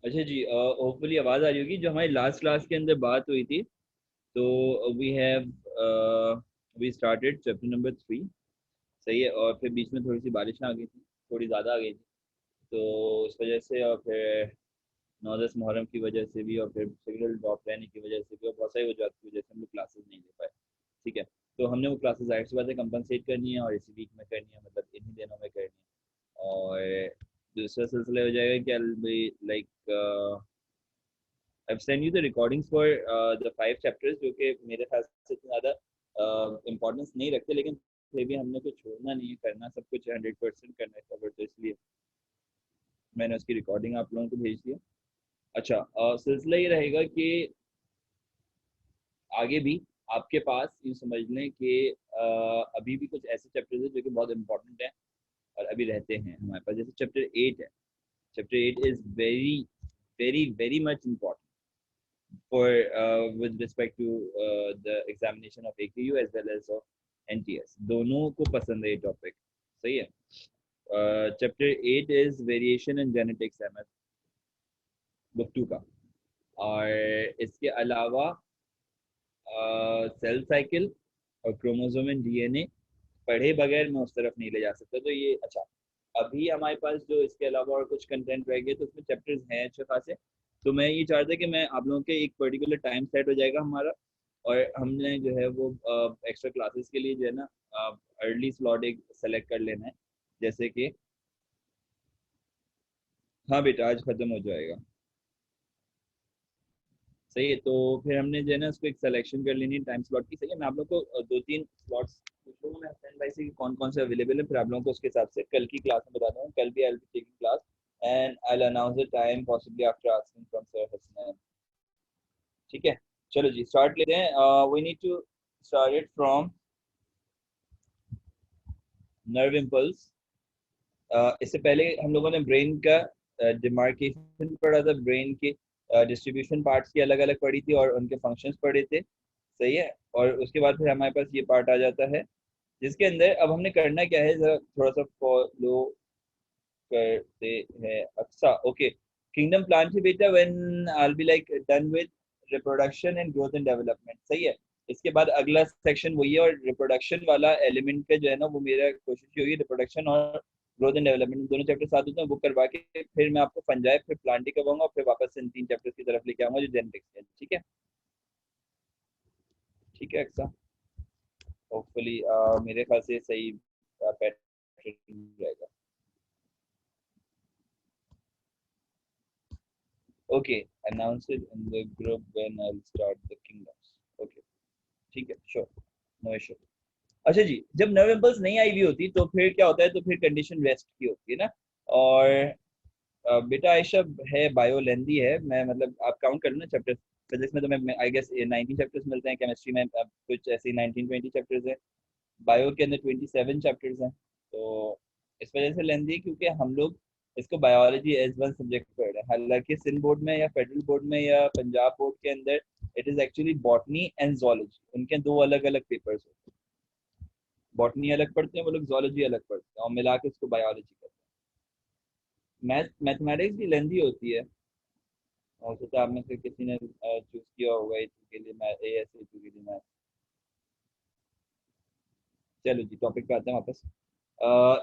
अच्छा जी, होपफुली आवाज आ रही होगी। जो हमारी लास्ट क्लास के अंदर बात हुई थी, तो we have we started chapter number 3। सही है। और फिर बीच में थोड़ी सी बारिश आ गई थी, थोड़ी ज़्यादा आ गई थी, तो उस वजह से, और फिर 9-10 मुहर्रम की वजह से भी, और फिर सिग्नल ड्रॉप रहने की वजह से भी, और बहुत सारी वजह की वजह से हम लोग क्लासेस नहीं ले पाए। ठीक है। तो हमने वो क्लासेस जाहिर सी बात है कंपनसेट करनी है, और इसी वीक में करनी है, मतलब इन्हीं दिनों में करनी है। और दूसरा सिलसिला हो जाएगा कि like I've sent you the recordings for the 5 chapters, जो कि मेरे ख्याल से इतना ज़्यादा इम्पोर्टेंस नहीं रखते, लेकिन फिर भी हमने कुछ छोड़ना नहीं है, करना सब कुछ 100% करना है कवर, तो इसलिए मैंने उसकी रिकॉर्डिंग आप लोगों को भेज दिया। अच्छा, सिलसिला ये रहेगा कि आगे भी आपके पास ये समझ लें कि अभी भी कुछ ऐसे चैप्टर्स हैं जो कि बहुत इंपॉर्टेंट हैं और अभी रहते हैं हमारे पास। जैसे चैप्टर 8 है। Chapter 8 is very very very much important for with respect to the examination of AQU as well as of NTS, दोनों को पसंद है ये टॉपिक। सही है। Chapter 8 is variation in genetics, Ahmad, book 2 का। और इसके अलावा सेल साइकिल और क्रोमोसोम एंड डीएनए पढ़े बगैर मैं उस तरफ नहीं ले जा सकता, तो ये अच्छा। अभी हमारे पास जो इसके अलावा और कुछ कंटेंट रह गए, तो उसमें चैप्टर्स हैं अच्छे खासे। तो मैं ये चाहता कि मैं आप लोगों के एक पर्टिकुलर टाइम सेट हो जाएगा हमारा, और हमने जो है वो एक्स्ट्रा क्लासेस के लिए जो है ना अर्ली स्लॉट एक सेलेक्ट कर लेना है। जैसे कि हाँ बेटा, आज खत्म हो जाएगा। सही है। तो फिर हमने जो है ना उसको एक सिलेक्शन कर लेनी है टाइम स्लॉट की। सही है। मैं आप लोग को 2-3 स्लॉट्स पूछ लूँगा मैं फ्रेंड भाई से कि कौन कौन से अवेलेबल है, फिर आप लोगों को उसके हिसाब से कल की क्लास में बता दूँगा। कल भी I will be taking class and I will announce the time possibly after asking from sir Hasnain. ठीक है। चलो जी, स्टार्ट लेते हैं। We need to start it from nerve impulse. इससे पहले हम लोगों ने ब्रेन का डिमार्केशन पढ़ा था, ब्रेन के डिस्ट्रीब्यूशन पार्ट्स की अलग अलग पढ़ी थी और उनके फंक्शंस पढ़े थे। सही है। और उसके बाद फिर हमारे पास ये पार्ट आ जाता है, जिसके अंदर अब हमने करना क्या है, जरा थोड़ा सा फॉलो करते हैं। अच्छा, ओके। किंगडम प्लान थी बेटा, when I be like done with reproduction and growth and development. सही है। इसके बाद अगला सेक्शन वही है, और रिप्रोडक्शन वाला एलिमेंट का जो है ना, वो मेरा कोशिश ये होगी रिप्रोडक्शन और ग्रोथ एंड डेवलपमेंट दोनों चैप्टर साथ होते हैं, वो करवा के फिर मैं आपको फंजाई फिर प्लांटी करवाऊंगा, और फिर वापस इन 3 चैप्टर्स की तरफ लेके आऊंगा जो जेनेटिक्स है। ठीक है। ठीक है अक्सा। होपफुली मेरे ख्याल से सही पैटर्न रहेगा। Okay. Announce it in the group when I will start the kingdoms. Okay. ठीक है, श्योर, नो इशू। अच्छा जी, जब नर्व इम्पल्स नहीं आई हुई होती तो फिर क्या होता है, तो फिर कंडीशन रेस्ट की होती है ना। और बेटा आयशा है, बायो लेंदी है, मैं मतलब आप काउंट कर लो ना चैप्टर्स। फिजिक्स में तो मैं आई गेस 19 चैप्टर्स मिलते हैं, केमिस्ट्री में अब कुछ ऐसे 19-20 चैप्टर्स हैं, बायो के अंदर 27 चैप्टर्स हैं। तो इस वजह से लेंदी है, क्योंकि हम लोग इसको बायोलॉजी एज वन सब्जेक्ट पढ़ रहे हैं। हालांकि सिंध बोर्ड में या फेडरल बोर्ड में या पंजाब बोर्ड के अंदर it is actually botany and zoology, उनके दो अलग अलग पेपर्स होते हैं। बॉटनी अलग पढ़ते हैं वो लोग, जोलॉजी अलग पढ़ते हैं, और मिला के इसको बायोलॉजी करते हैं। मैथमेटिक्स भी लेंदी होती है, और सोचा आप में से किसी ने चूज किया होगा इसी के लिए, मैं ए एस के लिए मैथ। चलो जी, टॉपिक पे आते हैं वापस।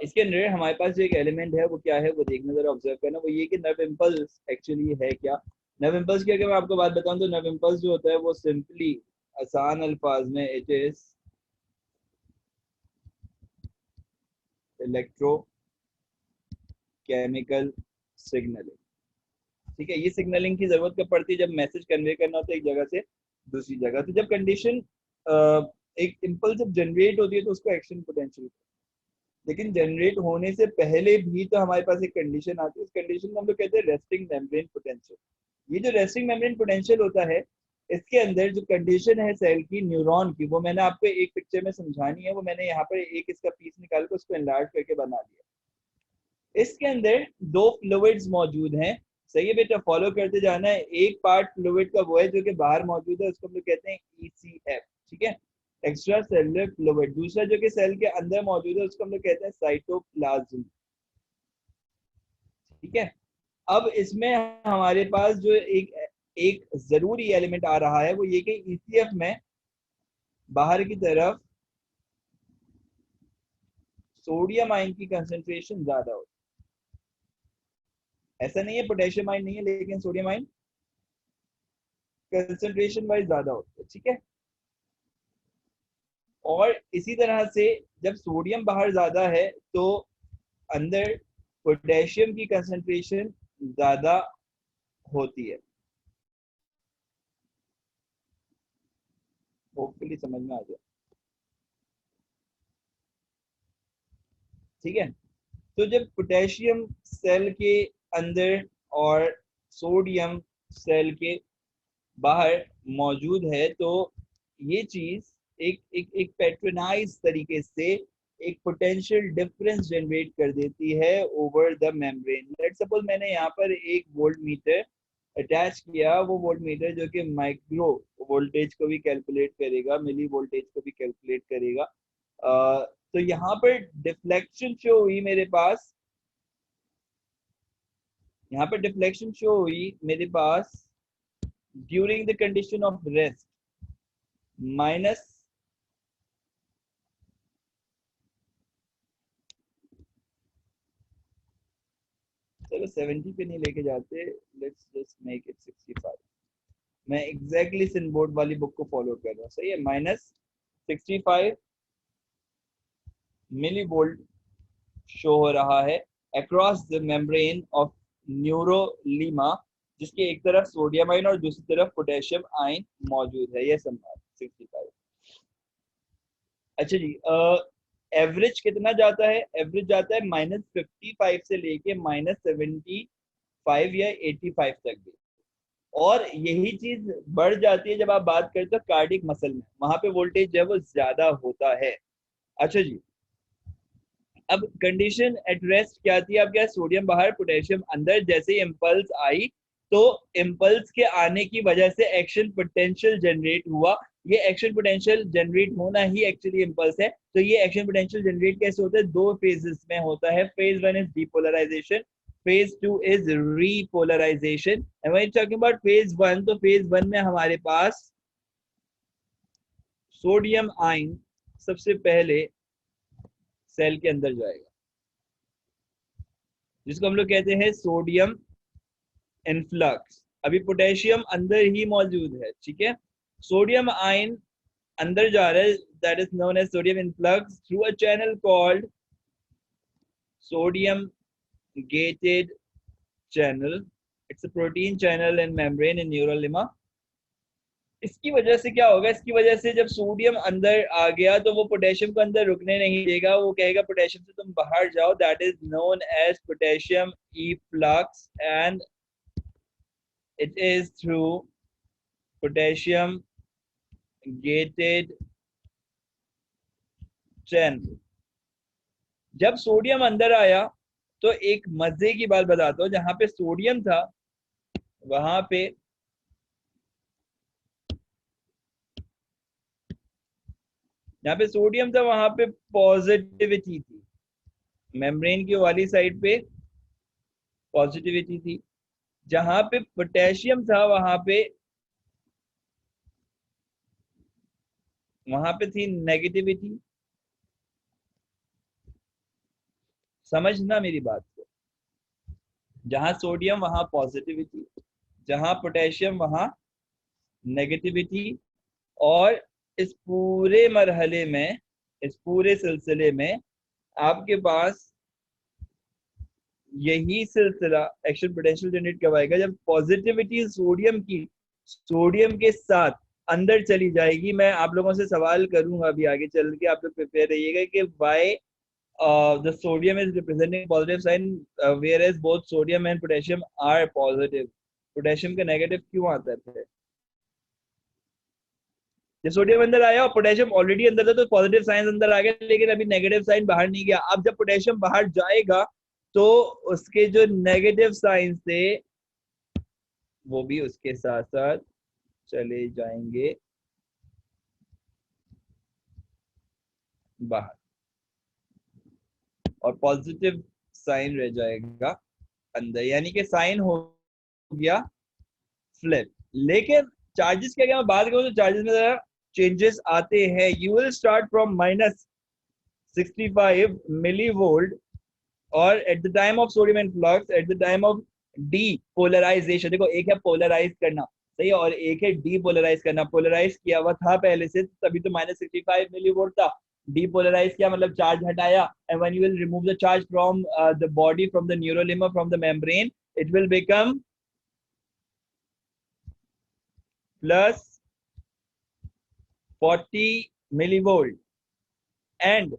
इसके अंदर हमारे पास जो एक एलिमेंट है वो क्या है, वो देखना जरा, ऑब्जर्व करना। वो ये कि नर्व इम्पल्स एक्चुअली है क्या। नर्व इम्पल्स की अगर मैं आपको बात बताऊं, तो नर्व इम्पल्स जो होता है वो सिंपली आसान अल्फाज में इट इज इलेक्ट्रोकेमिकल सिग्नलिंग। ठीक है। ये सिग्नलिंग की जरूरत कब पड़ती है, जब मैसेज कन्वे करना होता है एक जगह से दूसरी जगह। तो जब कंडीशन एक इम्पल्स जब जनरेट होती है तो उसको एक्शन पोटेंशियल, लेकिन जनरेट होने से पहले भी तो हमारे पास एक कंडीशन आती है, उस कंडीशन को हम लोग कहते हैं रेस्टिंग मेम्ब्रेन पोटेंशियल। ये जो रेस्टिंग मेम्ब्रेन पोटेंशियल होता है, इसके अंदर जो कंडीशन है सेल की, न्यूरॉन की, वो मैंने आपको एक पिक्चर में समझानी है। वो मैंने यहाँ पर एक इसका पीस निकाल कर उसको एनलार्ज करके बना दिया। इसके अंदर दो फ्लूइड्स मौजूद हैं। सही है बेटा, फॉलो करते जाना है। एक पार्ट फ्लूइड का वो है जो कि बाहर मौजूद है, उसको हम लोग कहते हैं ईसीएफ। ठीक है। एक्स्ट्रा सेलुलर फ्लूइड, दूसरा जो कि सेल के अंदर मौजूद है उसको हम लोग कहते हैं साइटोप्लाज्म। ठीक है, अब इसमें हमारे पास जो एक एक जरूरी एलिमेंट आ रहा है वो ये कि ईसीएफ में बाहर की तरफ सोडियम आयन की कंसेंट्रेशन ज्यादा होती है। ऐसा नहीं है पोटेशियम आयन नहीं है, लेकिन सोडियम आयन कंसेंट्रेशन वाइज ज्यादा होती है। ठीक है, और इसी तरह से जब सोडियम बाहर ज्यादा है तो अंदर पोटेशियम की कंसेंट्रेशन ज्यादा होती है। होपफुली समझ में आ जाए। ठीक है, तो जब पोटेशियम सेल के अंदर और सोडियम सेल के बाहर मौजूद है तो ये चीज एक एक एक पैट्रनाइज तरीके से एक पोटेंशियल डिफरेंस जनरेट कर देती है over the membrane. Let suppose मैंने यहाँ पर एक वोल्ट मीटर अटैच किया, वो वोल्ट मीटर जो कि माइक्रो वोल्टेज को भी कैलकुलेट करेगा, मिली वोल्टेज को भी कैलकुलेट करेगा। तो यहाँ पर डिफ्लेक्शन शो हुई मेरे पास, यहाँ पर डिफ्लेक्शन शो हुई मेरे पास during the condition of rest minus चलो 70 पे नहीं लेके जाते, लेट्स जस्ट मेक इट 65। मैं एग्जैक्टली सिनबोर्ड वाली बुक को फॉलो कर रहा हूँ, सही है। माइनस 65 मिली वोल्ट शो हो रहा है अक्रॉस द मेम्ब्रेन ऑफ न्यूरोलीमा, जिसके एक तरफ सोडियम आयन और दूसरी तरफ पोटेशियम आयन मौजूद है। ये संभाल 65। अच्छा जी, एवरेज कितना जाता है? एवरेज जाता है -55 से लेके -75 या 85 तक भी। और यही चीज बढ़ जाती है जब आप बात करते हो कार्डिक मसल में, वहां पे वोल्टेज जो है वो ज्यादा होता है। अच्छा जी, अब कंडीशन एट रेस्ट क्या थी? अब क्या, सोडियम बाहर पोटेशियम अंदर, जैसे ही इम्पल्स आई तो इम्पल्स के आने की वजह से एक्शन पोटेंशियल जनरेट हुआ। ये एक्शन पोटेंशियल जनरेट होना ही एक्चुअली इम्पल्स है। तो ये एक्शन पोटेंशियल जनरेट कैसे होता है? दो फेजेस में होता है। Phase one is depolarisation, phase two is repolarisation. And when talking about phase one, तो फेज वन में हमारे पास सोडियम आयन सबसे पहले सेल के अंदर जाएगा, जिसको हम लोग कहते हैं सोडियम इनफ्लक्स। अभी पोटेशियम अंदर ही मौजूद है, ठीक है। सोडियम आयन अंदर जा रहा है, that is known as sodium influx through a channel called sodium gated channel. It's a protein channel and membrane in neurolemma. इसकी वजह से क्या होगा? इसकी वजह से जब सोडियम अंदर आ गया तो वो पोटेशियम को अंदर रुकने नहीं देगा, वो कहेगा पोटेशियम से तुम बाहर जाओ। That is known as potassium efflux and it is through potassium gated channel. जब सोडियम अंदर आया तो एक मजे की बात बताता हूँ, जहां पे सोडियम था वहां पे जहां पे सोडियम था वहां पे पॉजिटिविटी थी, मेम्ब्रेन की वाली साइड पे पॉजिटिविटी थी। जहां पे पोटेशियम था वहां पे थी नेगेटिविटी। समझना मेरी बात को, जहां सोडियम वहां पॉजिटिविटी, जहां पोटेशियम वहां नेगेटिविटी। और इस पूरे मरहले में, इस पूरे सिलसिले में आपके पास यही सिलसिला एक्शन पोटेंशियल जनरेट कब आएगा? जब पॉजिटिविटी सोडियम की सोडियम के साथ अंदर चली जाएगी। मैं आप लोगों से सवाल करूंगा अभी आगे चल के, आप लोग प्रिपेयर रहिएगा कि why the sodium is representing positive sign whereas both sodium and potassium are positive. Potassium का नेगेटिव क्यों आता है? जब सोडियम अंदर आया और पोटेशियम ऑलरेडी अंदर था तो पॉजिटिव साइन अंदर आ गया, लेकिन अभी नेगेटिव साइन बाहर नहीं गया। अब जब पोटेशियम बाहर जाएगा तो उसके जो नेगेटिव साइन थे वो भी उसके साथ साथ चले जाएंगे। बाहर, और पॉजिटिव साइन रह जाएगा अंदर, यानी कि साइन हो गया फ्लिप। लेकिन चार्जेस की अगर मैं बात करूं तो चार्जेस में जरा चेंजेस आते हैं। You will start from -65 millivolt, और at the time of sodium influx, at the time of depolarisation, देखो एक है पोलराइज करना, सही है, और एक है डीपोलराइज करना। पोलराइज किया हुआ था पहले से, तभी तो -65 मिलीवोल्ट था। डीपोलराइज किया मतलब चार्ज हटाया, and when you will remove the charge from the body, from the neurolemma, from the membrane, it will become +40 millivolt. And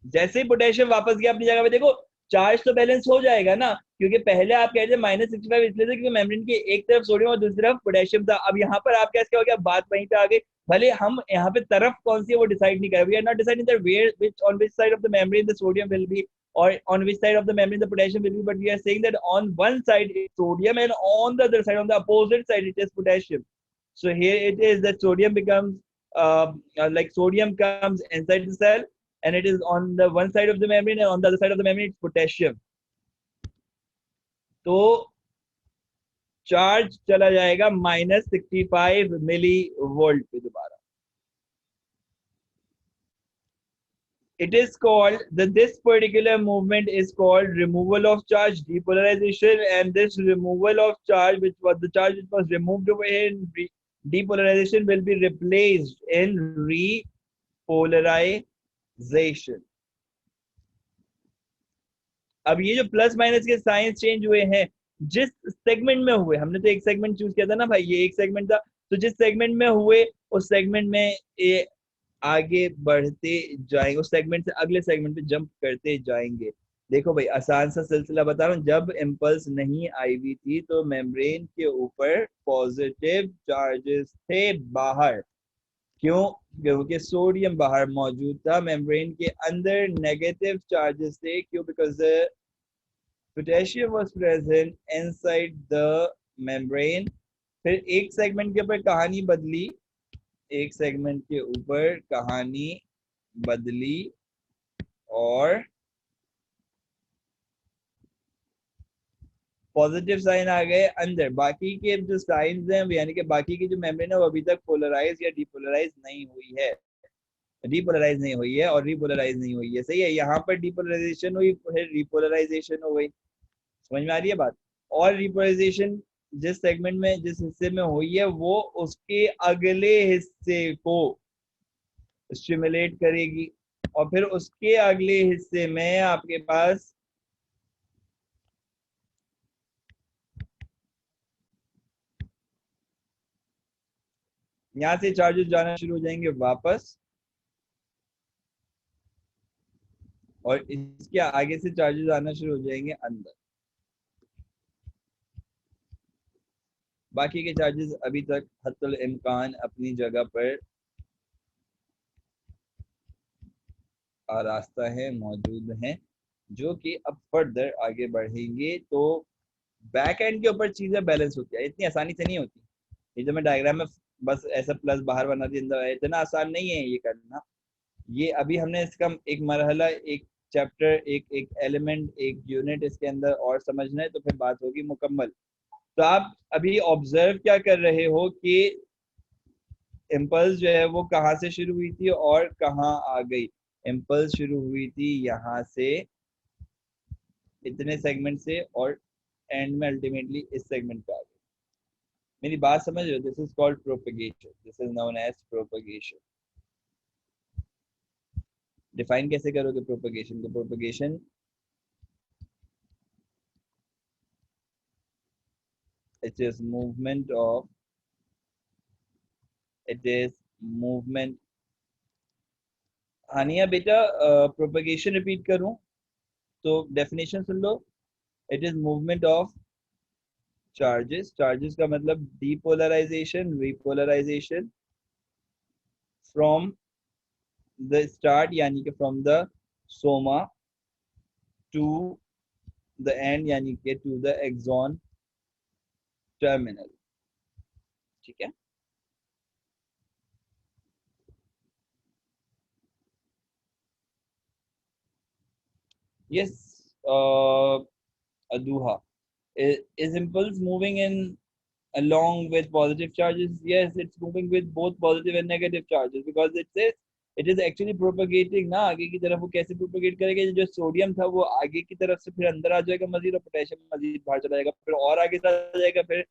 जैसे ही पोटेशियम वापस गया अपनी जगह पे, देखो चार्ज तो बैलेंस हो जाएगा ना, क्योंकि पहले आप कह रहे थे -65 इसलिए थे क्योंकि मेम्ब्रेन की एक तरफ सोडियम और दूसरी तरफ पोटेशियम था। अब यहाँ पर आप कैसे हो गया, बात वहीं पे आ गई। भले हम यहाँ पे तरफ कौन सी है वो डिसाइड नहीं कर, we are not deciding that where which on which side of the membrane the sodium will be, or on which side of the membrane the potassium will be, but we are saying that on one side is sodium and on the other side, on the opposite side, it is potassium. So here it is that sodium becomes like sodium comes inside the cell, and it is on the one side of the membrane, and on the other side of the membrane it's potassium. तो charge चला जाएगा -65 milli volt पे दोबारा। It is called this particular movement is called removal of charge, depolarization, and this removal of charge, which was the charge which was removed over here in depolarization, will be replaced in repolarization. अब ये जो plus minus के science change हुए हैं, जिस segment में हुए, हमने तो एक सेगमेंट चूज किया था ना भाई, ये एक सेगमेंट था, तो जिस सेगमेंट में हुए उस सेगमेंट में ये आगे बढ़ते जाएंगे, उस सेगमेंट से अगले सेगमेंट पे जंप करते जाएंगे। देखो भाई आसान सा सिलसिला बता रहा हूँ, जब इम्पल्स नहीं आई हुई थी तो मेम्ब्रेन के ऊपर पॉजिटिव चार्जेस थे बाहर, क्यों, क्योंकि सोडियम बाहर मौजूद था। मेम्ब्रेन के अंदर नेगेटिव चार्जेस थे, क्यों, because potassium was present inside the membrane. फिर एक सेगमेंट के ऊपर कहानी बदली, एक सेगमेंट के ऊपर कहानी बदली, और पॉजिटिव साइन आ गए अंदर। बाकी के जो साइंस हैं, यानी कि बाकी की जो मेम्ब्रेन है वो अभी तक पोलराइज या डीपोलराइज नहीं हुई है, डीपोलराइज नहीं हुई है और रिपोलराइज नहीं हुई है, सही है। यहाँ पर डीपोलराइजेशन हुई, फिर रिपोलराइजेशन हो गई, समझ में आ रही है बात। और रिपोलराइजेशन जिस सेगमेंट में, जिस हिस्से में हुई है, वो उसके अगले हिस्से को स्टिमुलेट करेगी, और फिर उसके अगले हिस्से में आपके पास यहाँ से चार्जेस जाना शुरू हो जाएंगे वापस, और इसके आगे से चार्जेस आना शुरू हो जाएंगे अंदर। बाकी के चार्जेस अभी तक हत्तुल इम्कान अपनी जगह पर रास्ता है, मौजूद हैं, जो कि अब फर्दर आगे बढ़ेंगे तो बैक एंड के ऊपर चीजें बैलेंस होती है। इतनी आसानी से नहीं होती, ये जो मैं डायग्राम में बस ऐसा प्लस बाहर बना दिया, इतना आसान नहीं है ये करना। ये अभी हमने इसका एक मरहला, एक चैप्टर, एक एक एलिमेंट, एक यूनिट इसके अंदर और समझना है, तो फिर बात होगी मुकम्मल। तो आप अभी ऑब्जर्व क्या कर रहे हो कि इम्पल्स जो है वो कहाँ से शुरू हुई थी और कहाँ आ गई। इम्पल्स शुरू हुई थी यहाँ से, इतने सेगमेंट से, और एंड में अल्टीमेटली इस सेगमेंट पे आ गई। मेरी बात समझ रहे हो, this is called propagation, this is known as propagation. Define कैसे करोगे प्रोपेगेशन को? Propagation it is movement of, it is movement। Hania बेटा प्रोपेगेशन रिपीट करूं तो डेफिनेशन सुन लो। It is movement of charges, charges का मतलब depolarisation, repolarisation, from the start यानी कि from the soma to the end यानी कि टू द एक्सॉन टर्मिनल, ठीक है। Yes, Aduha. Is impulse moving in along with positive charges? Yes, it's moving with both positive and negative charges because it says it is actually propagating ना आगे की तरफ। वो कैसे propagate करेगा? जो सोडियम था वो आगे की तरफ से फिर अंदर आ जाएगा मजीद, और पोटेशियम मजीद बाहर चला जाएगा, फिर और आगे चला जाएगा। फिर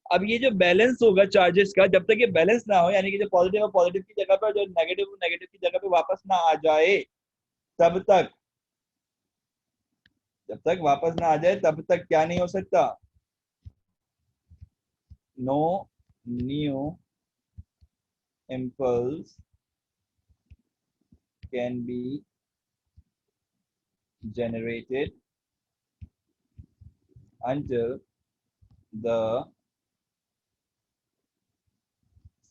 अब ये जो बैलेंस होगा चार्जेस का, जब तक ये बैलेंस ना हो, यानी कि जो पॉजिटिव है पॉजिटिव की जगह पर, जो नेगेटिव नेगेटिव की जगह पे वापस ना आ जाए, तब तक, जब तक वापस ना आ जाए तब तक क्या नहीं हो सकता? No new impulse can be generated until the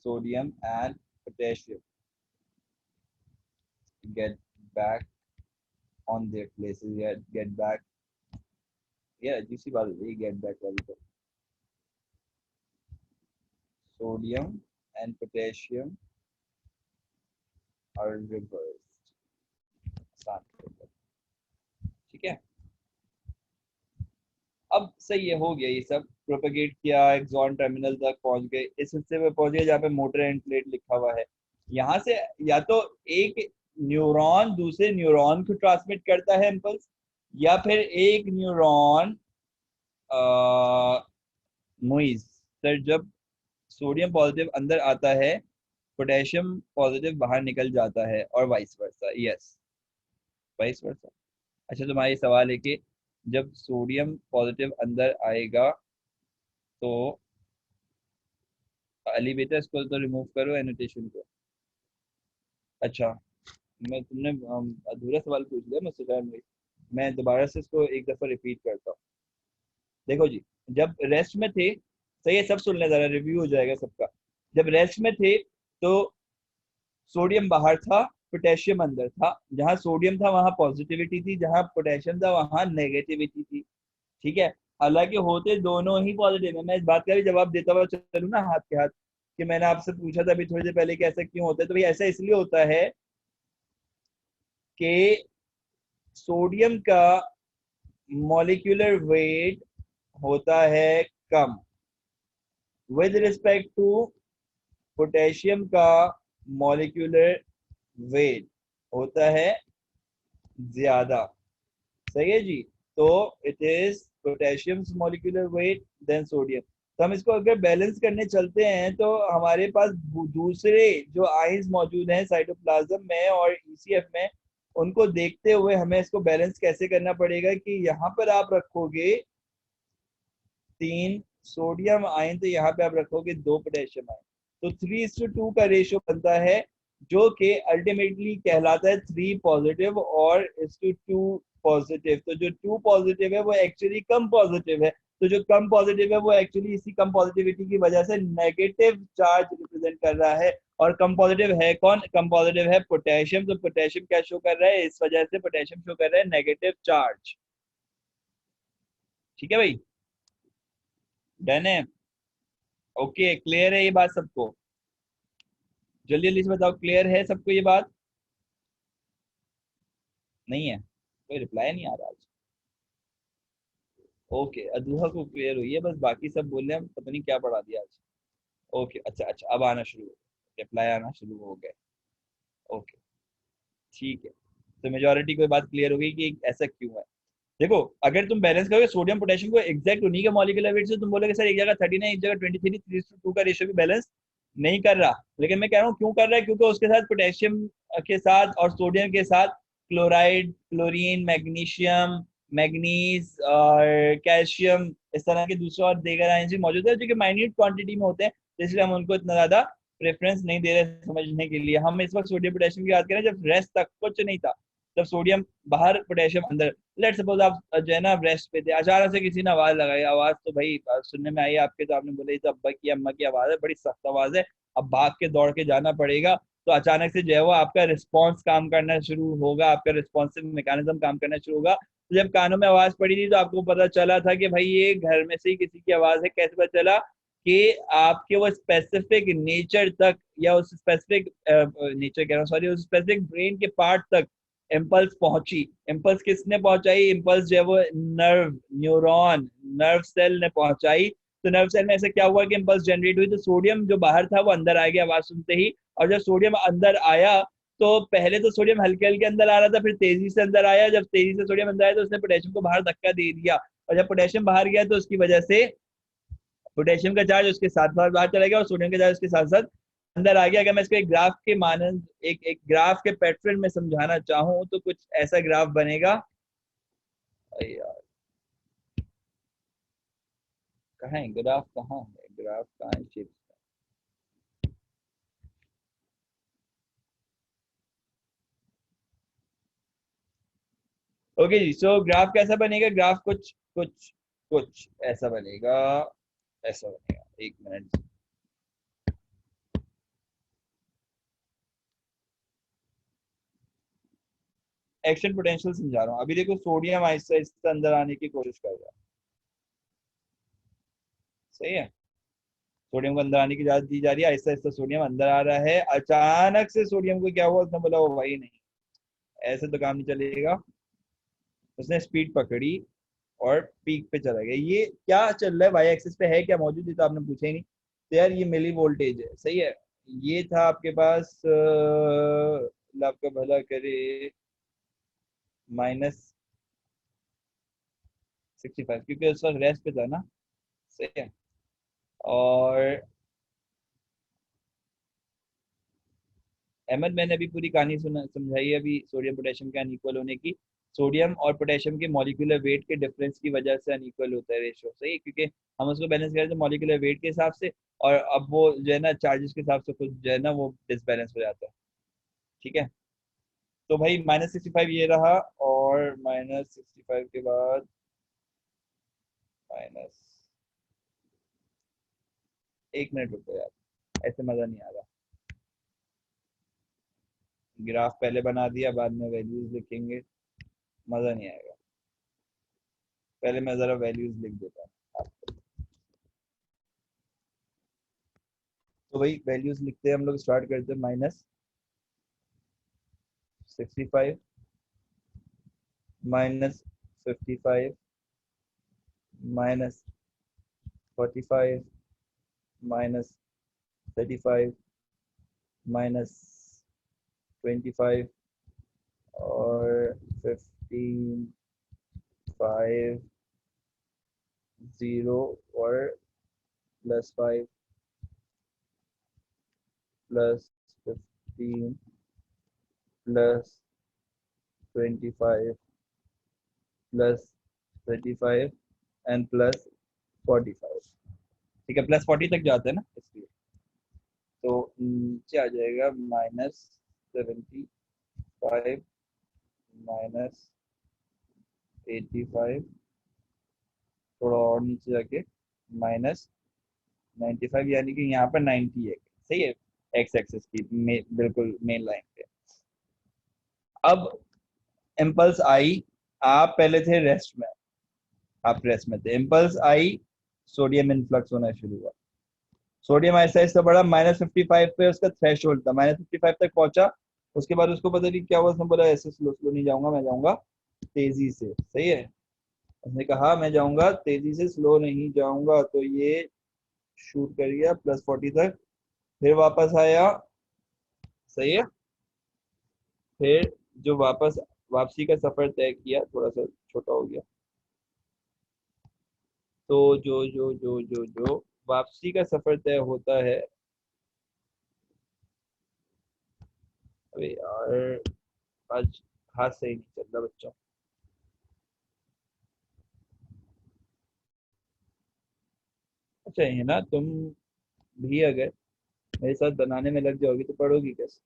sodium and potassium get back on their places. Yeah, get back. Yeah, दूसरी बात है get back वाली तो sodium and potassium are reversed. ठीक है। अब सही है, हो गया ये सब प्रोपेगेट किया, एक्सॉन टर्मिनल तक पहुंच गए, इस हिस्से पे पहुंच गए जहाँ पे मोटर एंड प्लेट लिखा हुआ है। यहाँ से या तो एक न्यूरॉन दूसरे न्यूरॉन को ट्रांसमिट करता है इम्पल्स, या फिर एक न्यूरॉन मुइज सर, जब सोडियम पॉजिटिव अंदर आता है पोटेशियम पॉजिटिव बाहर निकल जाता है, और vice versa. Yes, vice versa. अच्छा, तुम्हारा सवाल है कि जब सोडियम पॉजिटिव अंदर आएगा तो एलिवेटर, इसको तो रिमूव करो एनोटेशन को। अच्छा, तुमने अधूरा सवाल पूछ लिया मुझसे शायद, मैं दोबारा से इसको एक दफा रिपीट करता हूँ। देखो जी, जब रेस्ट में थे, सही है, सब सुन ले जरा, रिव्यू हो जाएगा सबका। जब रेस्ट में थे तो सोडियम बाहर था, पोटेशियम अंदर था। जहां सोडियम था वहां पॉजिटिविटी थी, जहां पोटेशियम था वहां नेगेटिविटी थी। ठीक है, हालांकि होते दोनों ही पॉजिटिव है। मैं इस बात का भी जवाब देता हुआ चलूँ ना हाथ के हाथ, कि मैंने आपसे पूछा था अभी थोड़ी देर पहले कि ऐसा क्यों होता है। तो भाई ऐसा इसलिए होता है कि सोडियम का मॉलिक्यूलर वेट होता है कम, विद रिस्पेक्ट टू पोटेशियम का मॉलिक्यूलर वेट होता है ज्यादा। सही है जी। तो it is potassium molecular weight than sodium. तो हम इसको अगर बैलेंस करने चलते हैं तो हमारे पास दूसरे जो आयंस मौजूद हैं साइटोप्लाज्म में और ईसीएफ में, उनको देखते हुए हमें इसको बैलेंस कैसे करना पड़ेगा कि यहाँ पर आप रखोगे 3 सोडियम आयन, तो यहाँ पे आप रखोगे 2 पोटेशियम आयन, तो 3:2 का रेशियो बनता है, जो कि अल्टीमेटली कहलाता है 3 पॉजिटिव और 2 पॉजिटिव। तो जो 2 पॉजिटिव है वो एक्चुअली कम पॉजिटिव है, तो जो कम पॉजिटिव है वो एक्चुअली इसी कम पॉजिटिविटी की वजह से नेगेटिव चार्ज रिप्रेजेंट कर रहा है। और कम पॉजिटिव है कौन? कम पॉजिटिव है पोटेशियम। तो पोटेशियम क्या शो कर रहा है? इस वजह से पोटेशियम शो कर रहा है नेगेटिव चार्ज। ठीक है भाई, डन है? ओके, क्लियर है ये बात सबको? जल्दी जल्दी से बताओ, क्लियर है सबको ये बात? नहीं है, कोई रिप्लाई नहीं आ रहा आज। ओके, अधूहा को क्लियर हुई है, बस बाकी सब बोल रहे हैं पता नहीं क्या पढ़ा दिया आज। ओके, अच्छा अच्छा, अब आना शुरू हो गया, रिप्लाई आना शुरू हो गए। ओके, ठीक है। तो मेजोरिटी को बात क्लियर हो गई कि ऐसा क्यों है। देखो, अगर तुम बैलेंस करोगे सोडियम पोटेशियम को एग्जैक्ट उन्हीं के मॉलिक्यूलर वेट से, तुम बोलोगे सर एक जगह 39 एक जगह 23, 3:2 का रेशियो भी बैलेंस नहीं कर रहा। लेकिन मैं कह रहा हूँ क्यों कर रहा है, क्योंकि उसके साथ पोटेशियम के साथ और सोडियम के साथ क्लोराइड, क्लोरीन, मैग्नीशियम, मैग्नीज और कैल्शियम, इस तरह के दूसरे और दीगर आयंस भी मौजूद है, जो कि माइन्यूट क्वांटिटी में होते हैं, इसलिए हम उनको इतना ज्यादा प्रेफरेंस नहीं दे रहे समझने के लिए। हम इस वक्त सोडियम पोटेशियम की बात करें जब रेस्ट तक कुछ नहीं था, जब सोडियम बाहर पोटेशियम अंदर। लेट सपोज आप जो है ना रेस्ट पे थे, अचानक से किसी ने आवाज लगाई, आवाज तो भाई सुनने में आई आपके, तो आपने बोले तो अब्बा की अम्मा की आवाज है, बड़ी सख्त आवाज है, अब भाग के दौड़ के जाना पड़ेगा। तो अचानक से जो है वो आपका रिस्पॉन्स काम करना शुरू होगा, आपका रिस्पॉन्सिव मैकेनिज्म काम करना शुरू होगा। तो जब कानों में आवाज पड़ी थी तो आपको पता चला था कि भाई ये घर में से ही किसी की आवाज है। कैसे पता चला? कि आपके वो स्पेसिफिक नेचर तक, या उस स्पेसिफिक नेचर कह रहा हूँ सॉरी, उस स्पेसिफिक ब्रेन के पार्ट तक इम्पल्स पहुंची, इम्पल्स किसने पहुंचाई, इम्पल्स जो है वो नर्व, न्यूरॉन, नर्व सेल ने पहुंचाई। तो नर्व सेल में ऐसा क्या हुआ कि इम्पल्स जनरेट हुई, तो सोडियम जो बाहर था वो अंदर आ गया आवाज सुनते ही। और जब सोडियम अंदर आया तो पहले तो सोडियम हल्के हल्के अंदर आ रहा था, फिर तेजी से अंदर आया। जब तेजी से सोडियम अंदर आया तो उसने पोटेशियम को बाहर धक्का दे दिया, और जब पोटेशियम बाहर गया तो उसकी वजह से पोटेशियम का चार्ज उसके साथ साथ बाहर चला गया और सोडियम का चार्ज उसके साथ साथ अंदर आ गया। अगर मैं इसको एक ग्राफ के मानन एक ग्राफ के पैटर्न में समझाना चाहूँ तो कुछ ऐसा ग्राफ बनेगा। अरे यार कहाँ है ग्राफ, कहाँ है ग्राफ, कहाँ है शेप। ओके जी, सो ग्राफ कैसा बनेगा, ग्राफ कुछ कुछ कुछ ऐसा बनेगा, ऐसा बनेगा, एक मिनट। एक्शन पोटेंशियल समझा रहा हूँ। अभी देखो सोडियम आहिस्ता आहिस्ता अंदर आने की कोशिश कर रहा है, सही है। सोडियम को अंदर आने की इजाजत दी जा रही है, आहिस्ता आहिस्ता सोडियम अंदर आ रहा है। अचानक से सोडियम को क्या हुआ, उसने बोला वो वही नहीं, ऐसे तो काम नहीं चलेगा। उसने स्पीड पकड़ी और पीक पे चला गया। ये क्या चल रहा है, वाई एक्सिस पे है क्या मौजूद, ये तो आपने पूछा ही नहीं। तो यार ये मिली वोल्टेज है, सही है। ये था आपके पास अल्लाह आपका भला करे, -65, क्योंकि उस वक्त रेस्ट पे था ना, सही है। और अहमद मैंने अभी पूरी कहानी सुना समझाई है अभी, सोडियम पोटेशियम के अनइक्वल होने की। सोडियम और पोटेशियम के मॉलिक्यूलर वेट के डिफरेंस की वजह से अनइक्वल होता है रेशियो, सही है, क्योंकि हम उसको बैलेंस कर रहे थे मॉलिक्यूलर वेट के हिसाब से, और अब वो जो है ना चार्जेस के हिसाब से खुद जो है ना वो डिसबैलेंस हो जाता है। ठीक है, तो भाई -65 ये रहा, और -65 के बाद माइनस, एक मिनट रुको यार, ऐसे मजा नहीं आ रहा। ग्राफ पहले बना दिया, बाद में वैल्यूज लिखेंगे, मजा नहीं आएगा। पहले मैं जरा वैल्यूज लिख देता हूँ। तो भाई वैल्यूज लिखते हैं हम लोग, स्टार्ट करते हैं -65, -55, -45, -35, -25 और 15, 5, 0 और +5, +15, +25, +35 एंड +45। ठीक है, +40 तक जाते हैं ना इसलिए। तो नीचे आ जाएगा -75, -85, थोड़ा और नीचे जाके -95, यानी कि यहाँ पर 90 है, सही है। एक्स एक्सिस की बिल्कुल मेन लाइन पे। अब इम्पल्स आई, आप पहले थे रेस्ट में, आप रेस्ट में थे, इम्पल्स आई, सोडियम इन्फ्लक्स होना शुरू हुआ। सोडियम ऐसा ऐसा बढ़ा, -55 पे उसका थ्रेश होल्ड था, -55 तक पहुंचा। उसके बाद उसको पता नहीं क्या हुआ, उसने बोला ऐसे स्लो स्लो नहीं जाऊंगा, मैं जाऊंगा तेजी से, सही है। उसने कहा मैं जाऊंगा तेजी से, स्लो नहीं जाऊंगा, तो ये शूट कर गया +40 तक, फिर वापस आया, सही है। फिर जो वापसी का सफर तय किया, थोड़ा सा छोटा हो गया, तो जो वापसी का सफर तय होता है। अबे यार आज हाथ सही नहीं चल रहा बच्चों। अच्छा है ना, तुम भी अगर मेरे साथ बनाने में लग जाओगी तो पढ़ोगी कैसे।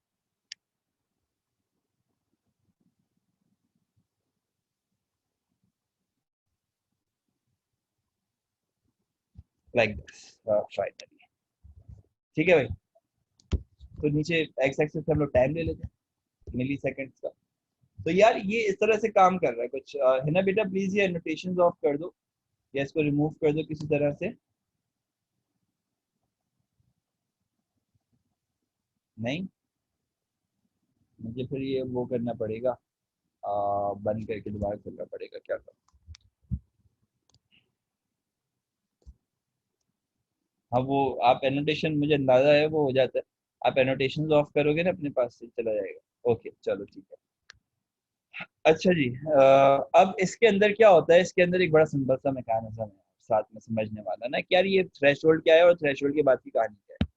Like this, finally. ठीक है भाई, तो नीचे एक्स एक्सिस पे हम लोग टाइम ले लेते हैं, मिली सेकेंड्स का। तो यार ये इस तरह से काम कर रहा है कुछ, है ना बेटा, प्लीज ये नोटेशंस ऑफ कर दो या इसको रिमूव कर दो किसी तरह से। नहीं, मुझे फिर ये वो करना पड़ेगा, बंद करके दोबारा खोलना पड़ेगा, क्या करूं। हाँ वो आप एनोटेशन, मुझे अंदाजा है वो हो जाता है। आप एनोटेशन ऑफ करोगे ना अपने पास से चला जाएगा। ओके चलो ठीक है। अच्छा जी, अब इसके अंदर क्या होता है, इसके अंदर एक बड़ा सिंपल सा मैकेनिज्म है साथ में समझने वाला ना कि यार ये थ्रेशोल्ड क्या है और थ्रेशोल्ड के बाद की कहानी क्या है।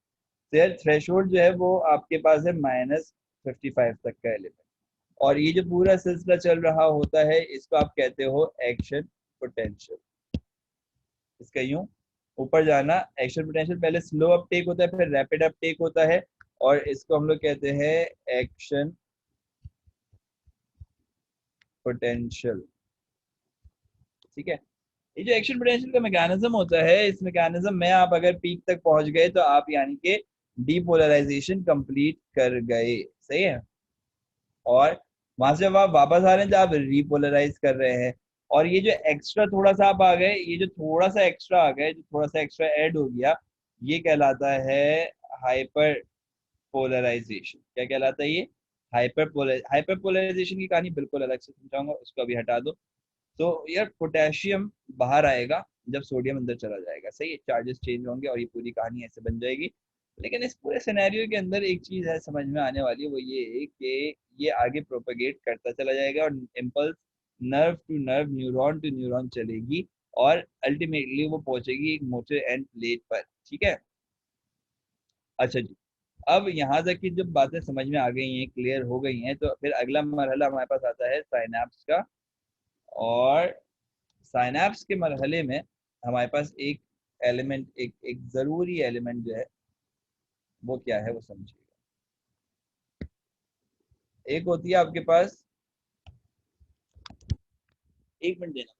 तो यार थ्रेशोल्ड जो है वो आपके पास है -55 तक का एलिमेंट, और ये जो पूरा सिलसिला चल रहा होता है इसको आप कहते हो एक्शन पोटेंशियल। इसका यूं ऊपर जाना, एक्शन पोटेंशियल पहले स्लो अपटेक होता है फिर रैपिड अपटेक होता है, और इसको हम लोग कहते हैं एक्शन पोटेंशियल। ठीक है। ये जो एक्शन पोटेंशियल का मैकेनिज्म होता है, इस मैकेनिज्म में आप अगर पीक तक पहुंच गए तो आप यानी कि डीपोलराइजेशन कंप्लीट कर गए। सही है। और वहां से जब आप वापस आ रहे हैं तो आप रिपोलराइज कर रहे हैं। और ये जो एक्स्ट्रा थोड़ा सा आप आ गए, ये जो थोड़ा सा एक्स्ट्रा आ गए, जो थोड़ा सा एक्स्ट्रा ऐड हो गया, ये कहलाता है हाइपर पोलराइजेशन। क्या कहलाता है ये? हाइपर पोलराइजेशन की कहानी बिल्कुल अलग से समझाऊंगा, उसको अभी हटा दो। तो यार पोटेशियम बाहर आएगा जब सोडियम अंदर चला जाएगा। सही है, चार्जेस चेंज होंगे और ये पूरी कहानी ऐसे बन जाएगी। लेकिन इस पूरे सिनेरियो के अंदर एक चीज है समझ में आने वाली, वो ये है कि ये आगे प्रोपेगेट करता चला जाएगा और impulse nerve to nerve, neuron to neuron चलेगी, और अल्टीमेटली वो पहुंचेगी एक मोटर एंड प्लेट पर। ठीक है। अच्छा जी, अब यहाँ तक की जब बातें समझ में आ गई हैं, क्लियर हो गई हैं, तो फिर अगला मरहला हमारे पास आता है साइनैप्स का। और साइनैप्स के मरहले में हमारे पास एक एलिमेंट, एक जरूरी एलिमेंट जो है वो क्या है वो समझिएगा। एक होती है आपके पास, एक मिनट देना।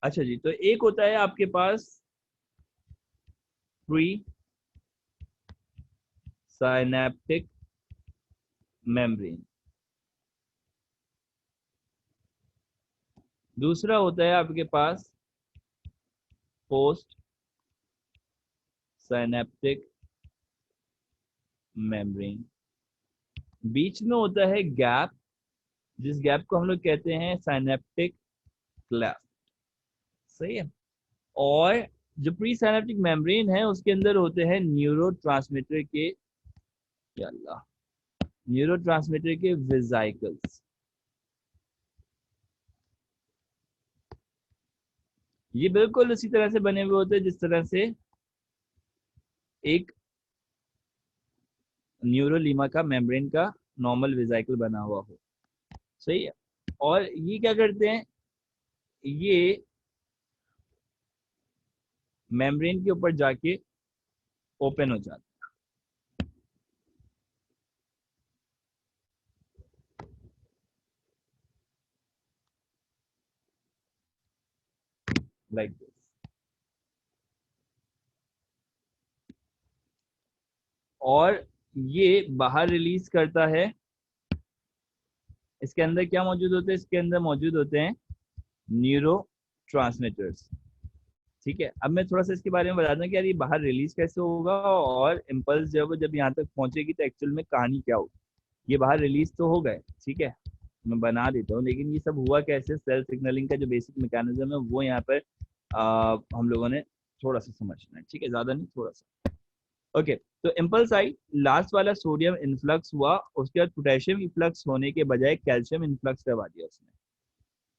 अच्छा जी, तो एक होता है आपके पास प्री साइनेप्टिक मेम्ब्रेन, दूसरा होता है आपके पास पोस्ट साइनेप्टिक मेम्ब्रेन। बीच में होता है गैप, जिस गैप को हम लोग कहते हैं साइनेप्टिक क्लेफ्ट। सही है। और जो प्री साइनेप्टिक मेम्ब्रेन है उसके अंदर होते हैं न्यूरो के, या अल्लाह, न्यूरो के वेसिकल्स। ये बिल्कुल उसी तरह से बने हुए होते हैं जिस तरह से एक न्यूरोलीमा का मेम्ब्रेन का नॉर्मल वेसिकल बना हुआ हो। सही है। और ये क्या करते हैं, ये मेम्ब्रेन के ऊपर जाके ओपन हो जाते हैं लाइक दिस। और ये बाहर रिलीज करता है। इसके अंदर क्या मौजूद होते हैं, इसके अंदर मौजूद होते हैं न्यूरो ट्रांसमीटर्स। ठीक है। अब मैं थोड़ा सा इसके बारे में बता दूं कि यार ये बाहर रिलीज कैसे होगा, और इम्पल्स जब यहाँ तक पहुंचेगी तो एक्चुअल में कहानी क्या होगी। ये बाहर रिलीज तो हो गए, ठीक है, मैं बना देता हूँ, लेकिन ये सब हुआ कैसे, सेल सिग्नलिंग का जो बेसिक मैकेनिज्म है वो यहाँ पर हम लोगों ने थोड़ा सा समझना है। ठीक है, ज्यादा नहीं, थोड़ा सा। ओके। तो इम्पल्स आई, लास्ट वाला सोडियम इन्फ्लक्स हुआ, उसके बाद पोटेशियम इन्फ्लक्स होने के बजाय कैल्शियम इन्फ्लक्स करवा दिया उसने।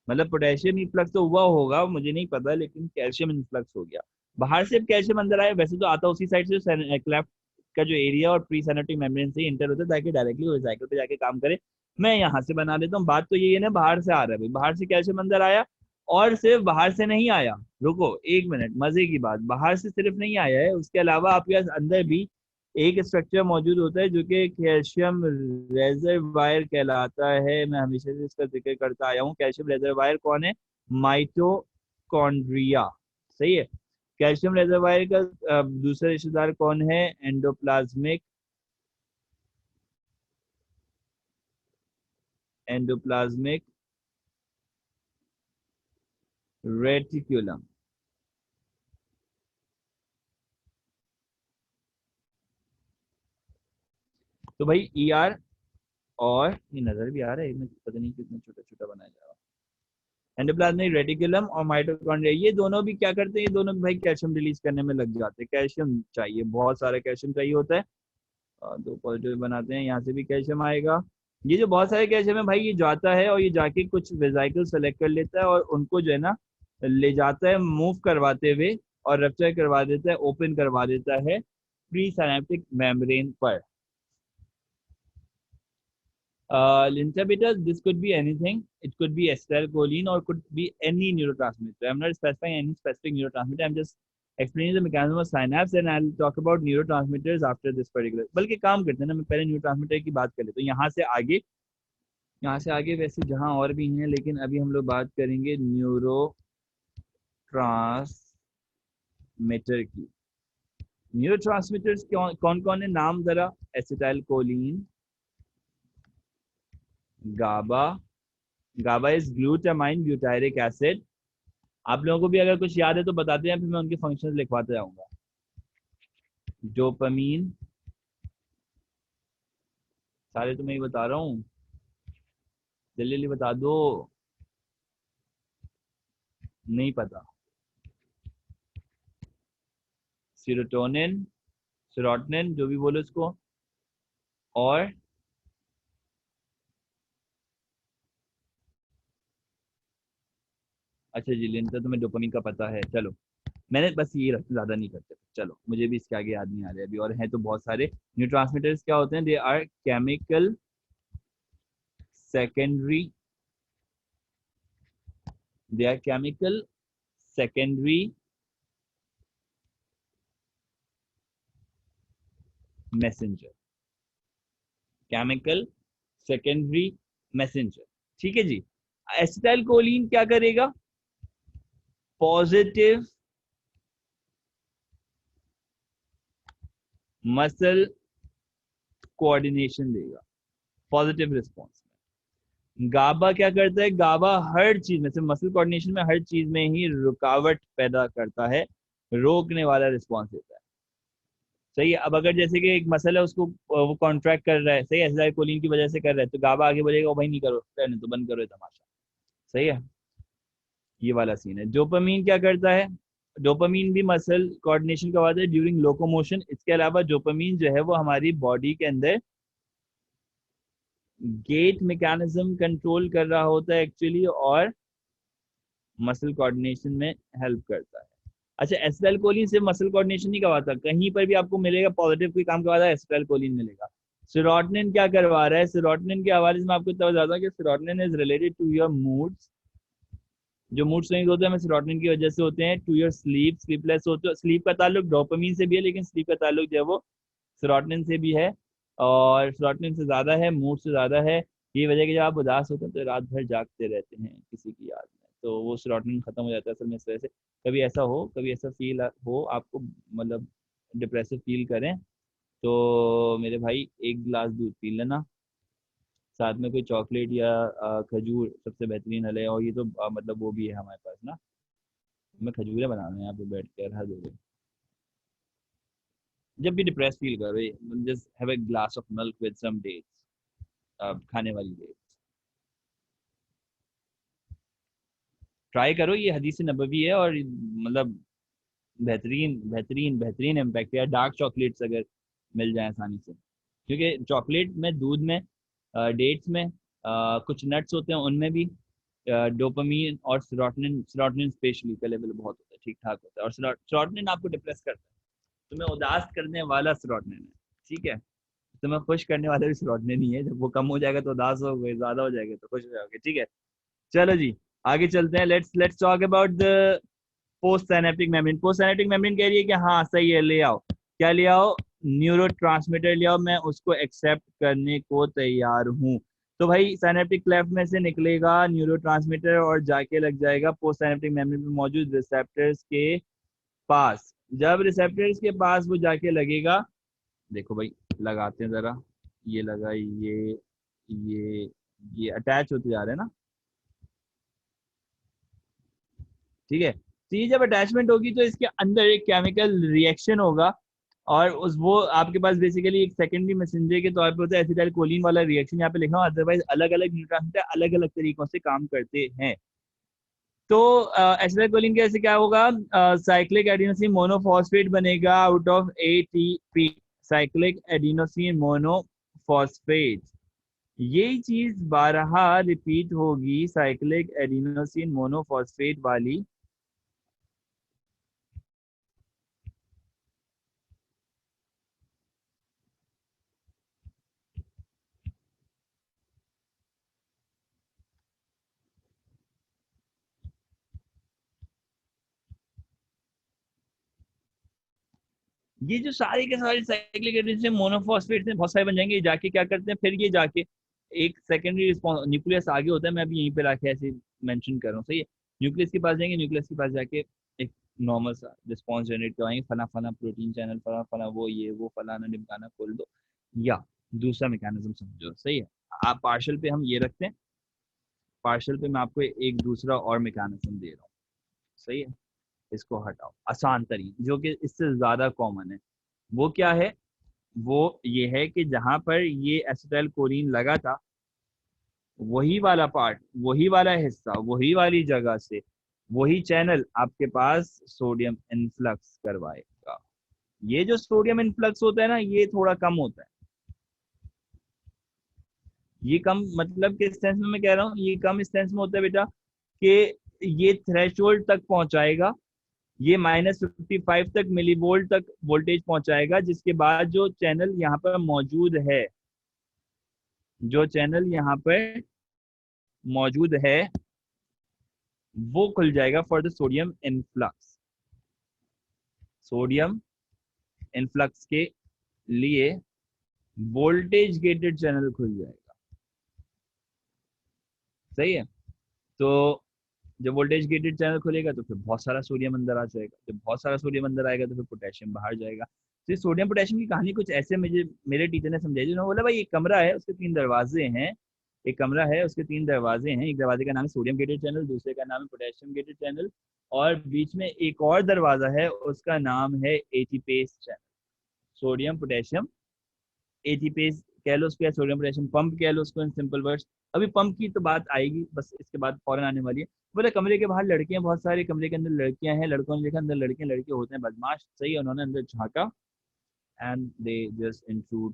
मतलब पोटेशियम इन्फ्लक्स तो हुआ होगा मुझे नहीं पता, लेकिन कैल्शियम इन्फ्लक्स हो गया। बाहर से कैल्शियम अंदर आया, वैसे तो आता उसी साइड से, क्लेफ्ट का जो एरिया और प्री सिनेप्टिक मेम्ब्रेन से इंटर होता है ताकि डायरेक्टली वो साइकिल पे जाके काम करे। मैं यहाँ से बना देता हूँ। बात तो ये है ना, बाहर से आ रहा है भाई, बाहर से कैल्शियम अंदर आया। और सिर्फ बाहर से नहीं आया, रुको एक मिनट, मजे की बात, बाहर से सिर्फ नहीं आया है, उसके अलावा आपके पास अंदर भी एक स्ट्रक्चर मौजूद होता है जो कि कैल्शियम रेजरवायर कहलाता है। मैं हमेशा से इसका जिक्र करता आया हूँ। कैल्शियम रेजरवायर कौन है? माइटोकॉन्ड्रिया। सही है। कैल्शियम रेजरवायर का दूसरा रिश्तेदार कौन है? Endoplasmic endoplasmic reticulum. तो भाई ER, और ये नजर भी आ रहा है, इसमें पता नहीं कितना छोटा छोटा बनाया जा रहा है। एंडोप्लाज्मिक रेटिकुलम और माइटोकॉन्ड्रिया, ये दोनों भी क्या करते हैं, ये दोनों भी भाई कैल्शियम रिलीज करने में लग जाते हैं। कैल्शियम चाहिए, बहुत सारा कैल्शियम चाहिए होता है। दो पॉजिटिव बनाते हैं, यहाँ से भी कैल्शियम आएगा। ये जो बहुत सारे कैल्शियम है भाई, ये जाता है और ये जाके कुछ वेसिकल सेलेक्ट कर लेता है और उनको जो है ना ले जाता है मूव करवाते हुए, और रप्चर करवा देता है, ओपन करवा देता है प्री सिनेप्टिक मेम्ब्रेन पर। Inhibitors, this could be anything. It could be acetylcholine or could be any neurotransmitter. I'm not specifying any specific neurotransmitter. I'm just explaining the mechanism of synapse, and I'll talk about neurotransmitters after this particular. बल्कि काम करते हैं ना, मैं पहले neurotransmitter की बात कर लेता हूँ। यहाँ से आगे वैसे जहाँ और भी हैं, लेकिन अभी हम लोग बात करेंगे न्यूरो ट्रांसमीटर की। न्यूरो ट्रांसमीटर्स कौन कौन है, नाम जरा। Acetylcholine, GABA, GABA is glutamine butyric acid. आप लोगों को भी अगर कुछ याद है तो बताते हैं, फिर मैं उनके फंक्शंस लिखवाते जाऊंगा। डोपामीन, सारे तो मैं ही बता रहा हूँ, जल्दी जल्दी बता दो, नहीं पता। सीरोटोनिन, सेरोटोनिन जो भी बोलो इसको, और अच्छा जी लेंता तुम्हें डोपामिन का पता है, चलो मैंने बस ये रखा, ज्यादा नहीं करते। चलो मुझे भी इसके आगे याद नहीं आ रहा है अभी, और हैं तो बहुत सारे। न्यूरोट्रांसमीटर्स क्या होते हैं, they are chemical secondary, they are chemical secondary messenger, chemical secondary messenger. ठीक है जी। एसिटाइलकोलिन क्या करेगा, पॉजिटिव मसल कोऑर्डिनेशन देगा, पॉजिटिव रिस्पॉन्स में। गाबा क्या करता है, गाबा हर चीज में से, मसल कोऑर्डिनेशन में हर चीज में ही रुकावट पैदा करता है, रोकने वाला रिस्पॉन्स देता है। सही है। अब अगर जैसे कि एक मसल है, उसको वो कॉन्ट्रैक्ट कर रहा है, सही है, एसिटाइलकोलिन की वजह से कर रहा है, तो गाबा आगे बोलेगा, ओ भाई नहीं करो, रहने तो बंद करो ये तमाशा। सही है, ये वाला सीन है। डोपामीन क्या करता है, डोपामीन भी मसल कोऑर्डिनेशन करवाता है ड्यूरिंग लोकोमोशन। इसके अलावा डोपामीन जो है वो हमारी बॉडी के अंदर गेट मैकेनिज्म कंट्रोल कर रहा होता है एक्चुअली, और मसल कोऑर्डिनेशन में हेल्प करता है। अच्छा, एसिटाइलकोलिन सिर्फ मसल कोऑर्डिनेशन नहीं करवाता, कहीं पर भी आपको मिलेगा पॉजिटिव कोई काम करवाता है, एसिटाइलकोलिन मिलेगा। सेरोटोनिन क्या करवा रहा है, सेरोटोनिन के हवाले से मैं आपको इतना बताता हूँ कि serotonin is related to your moods. जो मूड स्विंग्स होते हैं हमें सेरोटोनिन की वजह से होते हैं। टू योर स्लीप, स्लीपलेस होते हो, स्लीप का ताल्लुक डोपामीन से भी है, लेकिन स्लीप का ताल्लुक जो है वो सेरोटोनिन से भी है, और सेरोटोनिन से ज़्यादा है, मूड से ज़्यादा है। ये वजह कि जब आप उदास होते हैं तो रात भर जागते रहते हैं किसी की याद में, तो वो सेरोटोनिन खत्म हो जाता है असल में इस वजह से। कभी ऐसा हो, कभी ऐसा फील हो आपको, मतलब डिप्रेसिव फील करें, तो मेरे भाई एक गिलास दूध पी लेना, साथ में कोई चॉकलेट या खजूर सबसे बेहतरीन हल है। और ये तो मतलब वो भी है हमारे पास ना, मैं खजूरें बना रहा हूँ यहाँ पे बैठ कर हर दो दिन। जब भी डिप्रेस फील करो, just have a glass of milk with some dates, खाने वाली डेट्स। ट्राई करो, ये हदीस नबवी है, और मतलब बेहतरीन बेहतरीन बेहतरीन इम्पैक्ट है। डार्क चॉकलेट्स अगर मिल जाए आसानी से, क्योंकि चॉकलेट में, दूध में, डेट्स में, कुछ नट्स होते हैं उनमें भी डोपामीन और सेरोटोनिन, सेरोटोनिन स्पेशली का लेवल बहुत होता है, ठीक ठाक होता है। और सेरोटोनिन आपको डिप्रेस करता है, तुम्हें उदास करने वाला सेरोटोनिन है, ठीक है। तुम्हें खुश करने वाला भी सेरोटोनिन ही है, जब वो कम हो जाएगा तो उदास हो गए, ज्यादा हो जाएगा तो खुश हो जाओगे, ठीक है। चलो जी, आगे चलते हैं। Let's let's talk about the post synaptic membrane. Post synaptic membrane कह रही है कि हाँ सही है, ले आओ, क्या ले आओ, न्यूरो ट्रांसमीटर ले आओ, मैं उसको एक्सेप्ट करने को तैयार हूँ। तो भाई साइनेप्टिक क्लेफ्ट में से निकलेगा न्यूरो ट्रांसमीटर और जाके लग जाएगा पोस्ट साइनेप्टिक मेम्ब्रेन में मौजूद रिसेप्टर्स के पास। जब रिसेप्टर्स के पास वो जाके लगेगा, देखो भाई लगाते हैं जरा, ये लगा, ये अटैच होते जा रहे हैं ना, ठीक है। तो ये जब अटैचमेंट होगी तो इसके अंदर एक केमिकल रिएक्शन होगा, और उस वो आपके पास बेसिकली एक सेकेंडरी मैसेंजर के तौर पे होता है। एसिटाइल कोलिन वाला रिएक्शन यहाँ पे लिखा हुआ, अदरवाइज अलग अलग न्यूरोट्रांसमीटर अलग अलग तरीकों से काम करते हैं। तो एसिटाइल कोलिन कैसे क्या होगा, साइक्लिक एडिनोसिन मोनोफॉस्फेट बनेगा out of ATP, cyclic adenosine monophosphate. यही चीज बारहा रिपीट होगी, साइक्लिक एडिनोसिन मोनोफॉस्फेट वाली। ये जो सारे के सारे साइक्लिक एडिशन मोनोफॉस्फेट से बहुत सारे बन जाएंगे, ये जाके क्या करते हैं फिर, ये जाके एक सेकेंडरी रिस्पॉन्स, न्यूक्लियस आगे होता है, मैं अभी यहीं पे लाके ऐसे मेंशन कर रहा हूँ, सही है। न्यूक्लियस के पास जाएंगे, न्यूक्लियस के पास जाके एक नॉर्मल सा रिस्पॉन्स जनरेट करवाएंगे, फला फला प्रोटीन चैनल, फला फला वो ये वो फलाना निमकाना खोल दो, या दूसरा मैकेनिज्म समझो, सही है। आप पार्शल पे हम ये रखते हैं, पार्शल पे मैं आपको एक दूसरा और मैकेनिज्म दे रहा हूँ, सही है। इसको हटाओ, आसान तरीन जो कि इससे ज्यादा कॉमन है, वो क्या है, वो ये है कि जहां पर ये एसिटाइल कोलिन लगा था, वही वाला पार्ट, वही वाला हिस्सा, वही वाली जगह से वही चैनल आपके पास सोडियम इनफ्लक्स करवाएगा। ये जो सोडियम इनफ्लक्स होता है ना, ये थोड़ा कम होता है। ये कम मतलब किस सेंस में मैं कह रहा हूँ, ये कम इस सेंस में होता है बेटा कि ये थ्रेशोल्ड तक पहुंचाएगा, ये -55 तक मिलीवोल्ट तक वोल्टेज पहुंचाएगा, जिसके बाद जो चैनल यहाँ पर मौजूद है, जो चैनल यहाँ पर मौजूद है, वो खुल जाएगा for the sodium influx. Sodium influx के लिए वोल्टेज गेटेड चैनल खुल जाएगा, सही है। तो जब वोल्टेज गेटेड चैनल खुलेगा तो फिर बहुत सारा सोडियम अंदर आ जाएगा, जब बहुत सारा सोडियम अंदर आएगा तो फिर पोटेशियम बाहर जाएगा। तो ये सोडियम पोटेशियम की कहानी कुछ ऐसे मुझे मेरे टीचर ने समझाई, जिन्होंने बोला भाई एक कमरा है, उसके 3 दरवाजे हैं, एक कमरा है उसके 3 दरवाजे हैं, एक दरवाजे का नाम है सोडियम गेटेड चैनल, दूसरे का नाम है पोटेशियम गेटेड चैनल, और बीच में एक और दरवाजा है, उसका नाम है ATPase channel. Sodium potassium ATPase कह लो उसको, या सोडियम पोटेशियम पंप कह लो उसको इन सिंपल वर्ड्स। अभी पंप की तो बात आएगी, बस इसके बाद फौरन आने वाली है। बोले कमरे के बाहर लड़के हैं बहुत सारे, कमरे के अंदर लड़कियां हैं, लड़कों ने देखा अंदर लड़के लड़के होते हैं बदमाश, सही है, उन्होंने अंदर झांका and they just intrude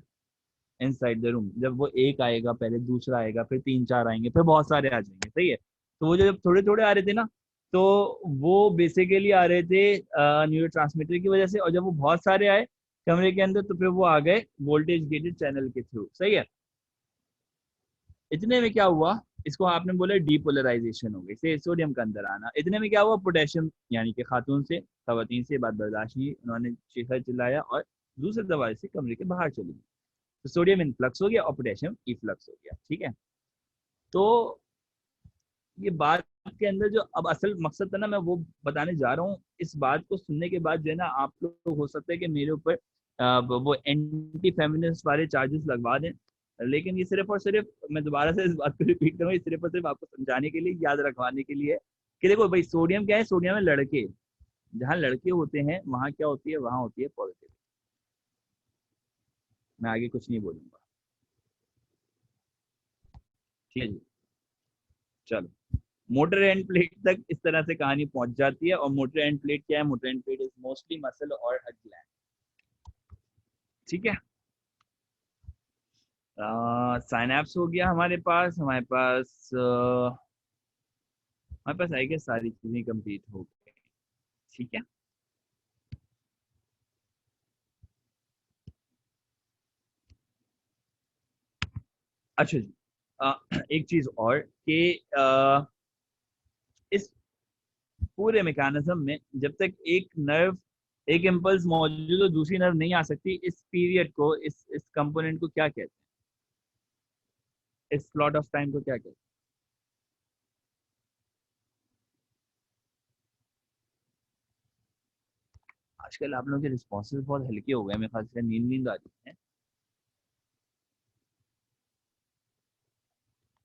inside the room. जब वो एक आएगा, पहले दूसरा आएगा, फिर 3 4 आएंगे, फिर बहुत सारे आ जाएंगे, सही है। तो वो जो जब थोड़े थोड़े आ रहे थे ना, तो वो बेसिकली आ रहे थे न्यूरो ट्रांसमीटर की वजह से, और जब वो बहुत सारे आए कमरे के अंदर, तो फिर वो आ गए वोल्टेज गेटेड चैनल के थ्रू, सही है। इतने में क्या हुआ, इसको आपने बोला डीपोलराइजेशन हो गई, से सोडियम का अंदर आना। इतने में क्या हुआ, पोटेशियम यानी कि खातून से खवातीन से बात बर्दाश्त नहीं, उन्होंने चीखा चिल्लाया और दूसरे दरवाजे से कमरे के बाहर चली गई। तो सोडियम इनफ्लक्स हो गया और पोटेशियम इफ्लक्स हो गया, ठीक है। तो ये बात के अंदर जो अब असल मकसद था ना, मैं वो बताने जा रहा हूँ। इस बात को सुनने के बाद जो है ना, आप लोग हो सकता है कि मेरे ऊपर वो एंटी फेमिनिस्ट वाले चार्जेस लगवा दें, लेकिन ये सिर्फ और सिर्फ, मैं दोबारा से इस बात को रिपीट करूँ, ये सिर्फ और सिर्फ आपको समझाने के लिए, याद रखवाने के लिए कि देखो भाई सोडियम क्या है, सोडियम में लड़के, जहाँ लड़के होते हैं वहां क्या होती है, वहां होती है पॉजिटिव। मैं आगे कुछ नहीं बोलूंगा, ठीक है जी। चलो, मोटर एंड प्लेट तक इस तरह से कहानी पहुंच जाती है। और मोटर एंड प्लेट क्या है, motor end plate is mostly muscle और अ ग्लैंड, ठीक है। साइनैप्स हो गया हमारे पास, हमारे पास आई गेस सारी चीजें कंप्लीट हो गई, ठीक है। अच्छा जी, एक चीज और कि इस पूरे मैकेनिज्म में जब तक एक नर्व, एक इम्पल्स मौजूद हो, दूसरी नर्व नहीं आ सकती, इस पीरियड को, इस कंपोनेंट को क्या कहते हैं, इस स्लॉट ऑफ टाइम को क्या कहते हैं। आजकल आप लोगों के रिस्पॉन्सेज बहुत हल्के हो गए, मेरे ख्याल से नींद नींद आ रही है।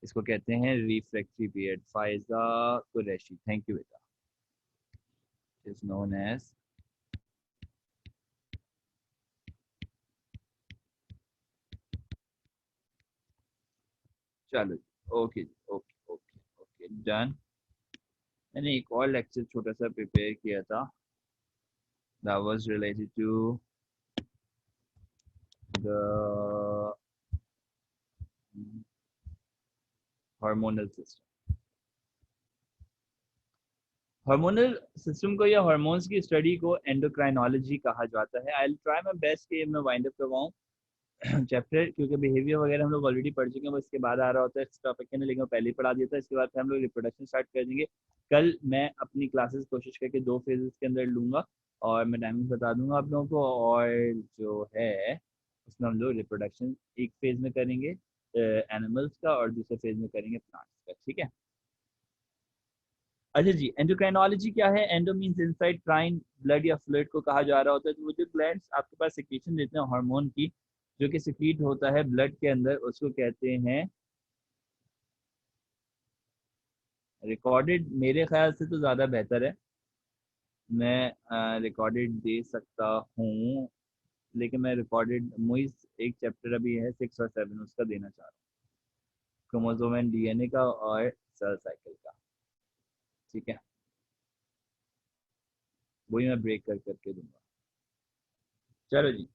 इसको कहते हैं refractory period. Faiza Qureshi, thank you बेटा। इज नोन एज चलो okay okay okay okay done. मैंने एक और लेक्चर छोटा सा प्रिपेयर किया था, that was related to the hormonal system। Hormonal system को या हार्मोन्स की स्टडी को एंडोक्राइनोलॉजी कहा जाता है। I will try my best कि मैं वाइंड अप करवाऊं चैप्टर, क्योंकि बिहेवियर वगैरह हम लोग ऑलरेडी पढ़ चुके हैं, बस इसके बाद आ रहा होता है इस टॉपिक के अंदर, लेकिन पहले ही पढ़ा दिया था। इसके बाद फिर हम लोग रिप्रोडक्शन स्टार्ट कर देंगे। कल मैं अपनी क्लासेस कोशिश करके 2 फेजेस के अंदर लूँगा और मैं टाइमिंग बता दूंगा आप लोगों को, और जो है उसमें हम लोग रिप्रोडक्शन एक फेज में करेंगे एनिमल्स का और दूसरे फेज में करेंगे प्लांट्स का, ठीक है। अच्छा जी, एंडोक्राइनोलॉजी क्या है? एंडो मींस इनसाइड, क्राइन ब्लड या फ्लूइड को कहा जा रहा होता है। तो वो जो ग्लैंड्स आपके पास सिक्रीशन देते हैं हार्मोन की, जो कि सिक्रीट होता है ब्लड के अंदर, उसको कहते हैं रिकॉर्डेड। मेरे ख्याल से तो ज़्यादा बेहतर है, मैं रिकॉर्डेड दे सकता हूँ, लेकिन मैं रिकॉर्डेड मुइस एक चैप्टर अभी है 6 और 7 उसका देना चाह रहा हूँ, क्रोमोसोम एंड डीएनए का और सेल साइकिल का, ठीक है। वही मैं ब्रेक कर करके दूंगा। चलो जी,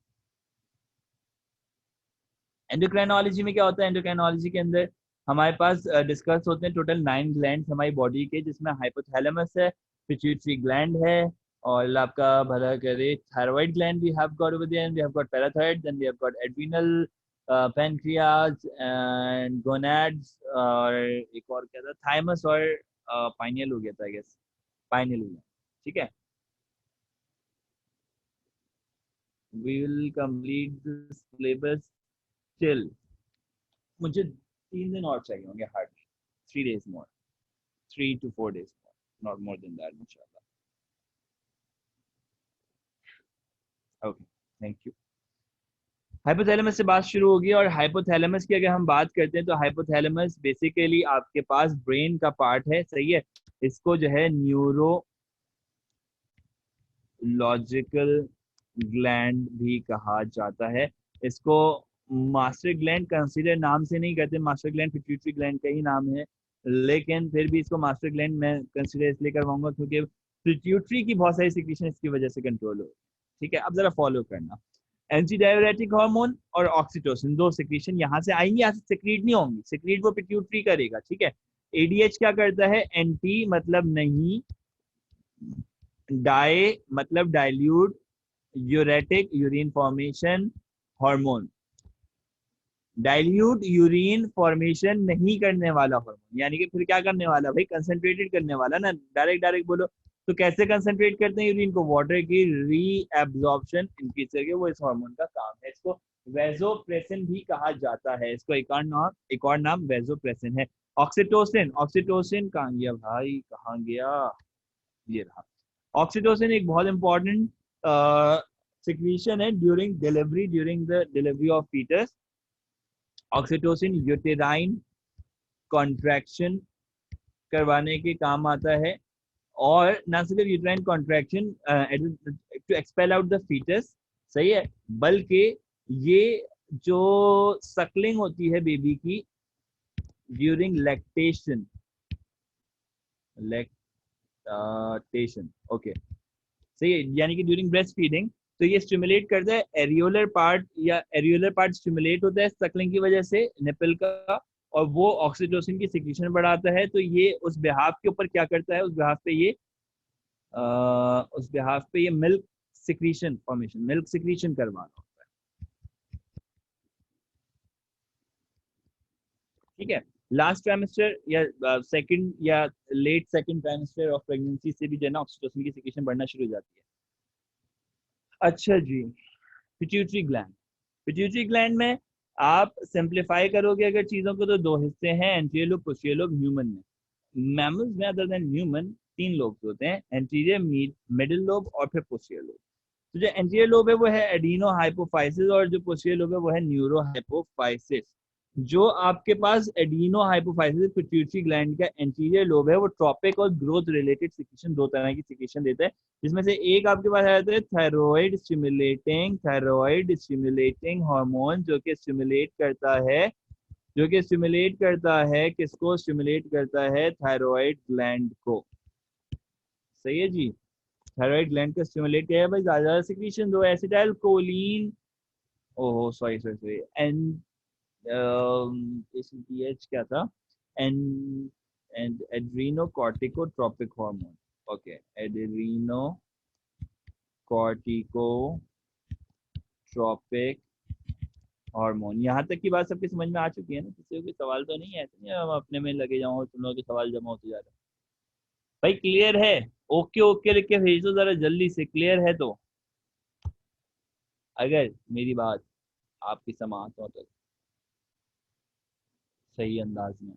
एंडोक्राइनोलॉजी में क्या होता है? एंडोक्राइनोलॉजी के अंदर हमारे पास डिस्कस होते हैं टोटल 9 ग्लैंड हमारी बॉडी के, जिसमें हाइपोथैलेमस है, पिट्यूटरी ग्लैंड है, और आपका भला करे thyroid gland we have got over there, we have got parathyroid, then we have got adrenal, pancreas and gonads, और एक और क्या था, थाइमस और पाइनियल हो गया था आई गेस, पाइनियल हो गया, ठीक है। We will complete this syllabus till, मुझे 3 दिन और चाहिए होंगे hardly, 3 days more, 3 to 4 days more, not more than that इंशाल्लाह। Okay, thank you. हाइपोथैलेमस से बात शुरू होगी, और हाइपोथैलेमस की अगर हम बात करते हैं तो हाइपोथैलेमस बेसिकली आपके पास ब्रेन का पार्ट है, सही है। इसको जो है न्यूरोलॉजिकल ग्लैंड भी कहा जाता है। इसको मास्टर ग्लैंड कंसीडर नाम से नहीं करते, मास्टर ग्लैंड पिट्यूटरी ग्लैंड का ही नाम है, लेकिन फिर भी इसको मास्टर ग्लैंड मैं कंसीडर इसलिए करवाऊंगा क्योंकि पिट्यूटरी की बहुत सारी सिक्रीशन इसकी वजह से कंट्रोल हो, ठीक है। अब जरा फॉलो करना, एंटी डायरेटिक हार्मोन और ऑक्सीटोसिन, 2 सिक्रीशन यहाँ से आएंगी, यहाँ से सिक्रीट नहीं होंगी, सिक्रीट वो पिट्यूटरी करेगा, ठीक है। एडीएच क्या करता है? एंटी मतलब नहीं, डाई मतलब dilute, uretic urine formation hormone, dilute urine formation नहीं करने वाला हार्मोन, यानी कि फिर क्या करने वाला भाई? कंसंट्रेटेड करने वाला ना, डायरेक्ट डायरेक्ट बोलो तो कैसे कंसंट्रेट करते हैं यूरिन को? वाटर की री एब्जॉर्प्शन इंक्रीज करके, वो इस हार्मोन का काम है। इसको वेजोप्रेसिन भी कहा जाता है, इसको एक और नाम वेजोप्रेसिन है। ऑक्सीटोसिन, ऑक्सीटोसिन कहाँ गया भाई, कहाँ गया, ये रहा। ऑक्सीटोसिन एक बहुत इंपॉर्टेंट सिक्रीशन है during the delivery of foetus. Oxytocin uterine contraction करवाने के काम आता है, और ना सिर्फ uterine contraction to expel out the foetus, सही है, बल्कि ये जो सकलिंग होती है बेबी की ड्यूरिंग लैक्टेशन, लैक्टेशन ओके, सही है, यानी कि ड्यूरिंग ब्रेस्ट फीडिंग, तो ये स्टिमुलेट करता है एरियोलर पार्ट, या एरियोलर पार्ट स्टिमुलेट होता है सकलिंग की वजह से निपल का, और वो ऑक्सीटोसिन की सिक्रीशन बढ़ाता है। तो ये उस बिहाफ के ऊपर क्या करता है, उस बिहाफ पे ये milk secretion formation, milk secretion करवाना होता है, ठीक है। लास्ट ट्राइमेस्टर या सेकंड या late second trimester of pregnancy से भी जो है ना ऑक्सीटोसिन की सिक्रीशन बढ़ना शुरू हो जाती है। अच्छा जी, पिट्यूटरी ग्लैंड, पिट्यूटरी ग्लैंड में आप सिंप्लीफाई करोगे अगर चीजों को तो 2 हिस्से हैं, anterior lobe posterior lobe. Human में, मैमल्स में अदर देन ह्यूमन 3 लोब्स होते हैं, एंटीरियर, मिडिल लोब और फिर पोस्टीरियर लोब। तो जो एंटीरियर लोब है वो है एडिनो हाइपोफाइसिस, और जो पोस्टीरियर लोब है वो है न्यूरो हाइपोफाइसिस। जो आपके पास एडिनो हाइपोफाइसिस पिट्यूटरी ग्लैंड का एंटीरियर लोब है, वो ट्रॉपिक और ग्रोथ रिलेटेड सिक्रीशन, 2 तरह की सिक्रीशन देता है, जिसमें से एक आपके पास आता है थायराइड स्टिमुलेटिंग हार्मोन, जो कि स्टिमुलेट करता है जो कि स्टिमुलेट करता है किसको, स्टिमुलेट करता है थायराइड ग्लैंड को। सही है जी, थायराइड ग्लैंड को स्टिमुलेट किया है भाई, ज्यादा सिक्रीशन दो, एसिटाइल कोलिन, ओहो सॉरी सॉरी सॉरी, एन एसीटीएच क्या था, एन and adrenocorticotropic hormone, okay adrenocorticotropic hormone. यहाँ तक की बात सबकी समझ में आ चुकी है ना, किसी को कोई सवाल तो नहीं है, ऐसे नहीं हम अपने में लगे जाओ तुम लोगों के सवाल जमा होते जा रहे हैं। भाई क्लियर है, ओके ओके लिख के भेज दो जरा जल्दी से, क्लियर है तो, अगर मेरी बात आपकी समात हो तो सही अंदाज में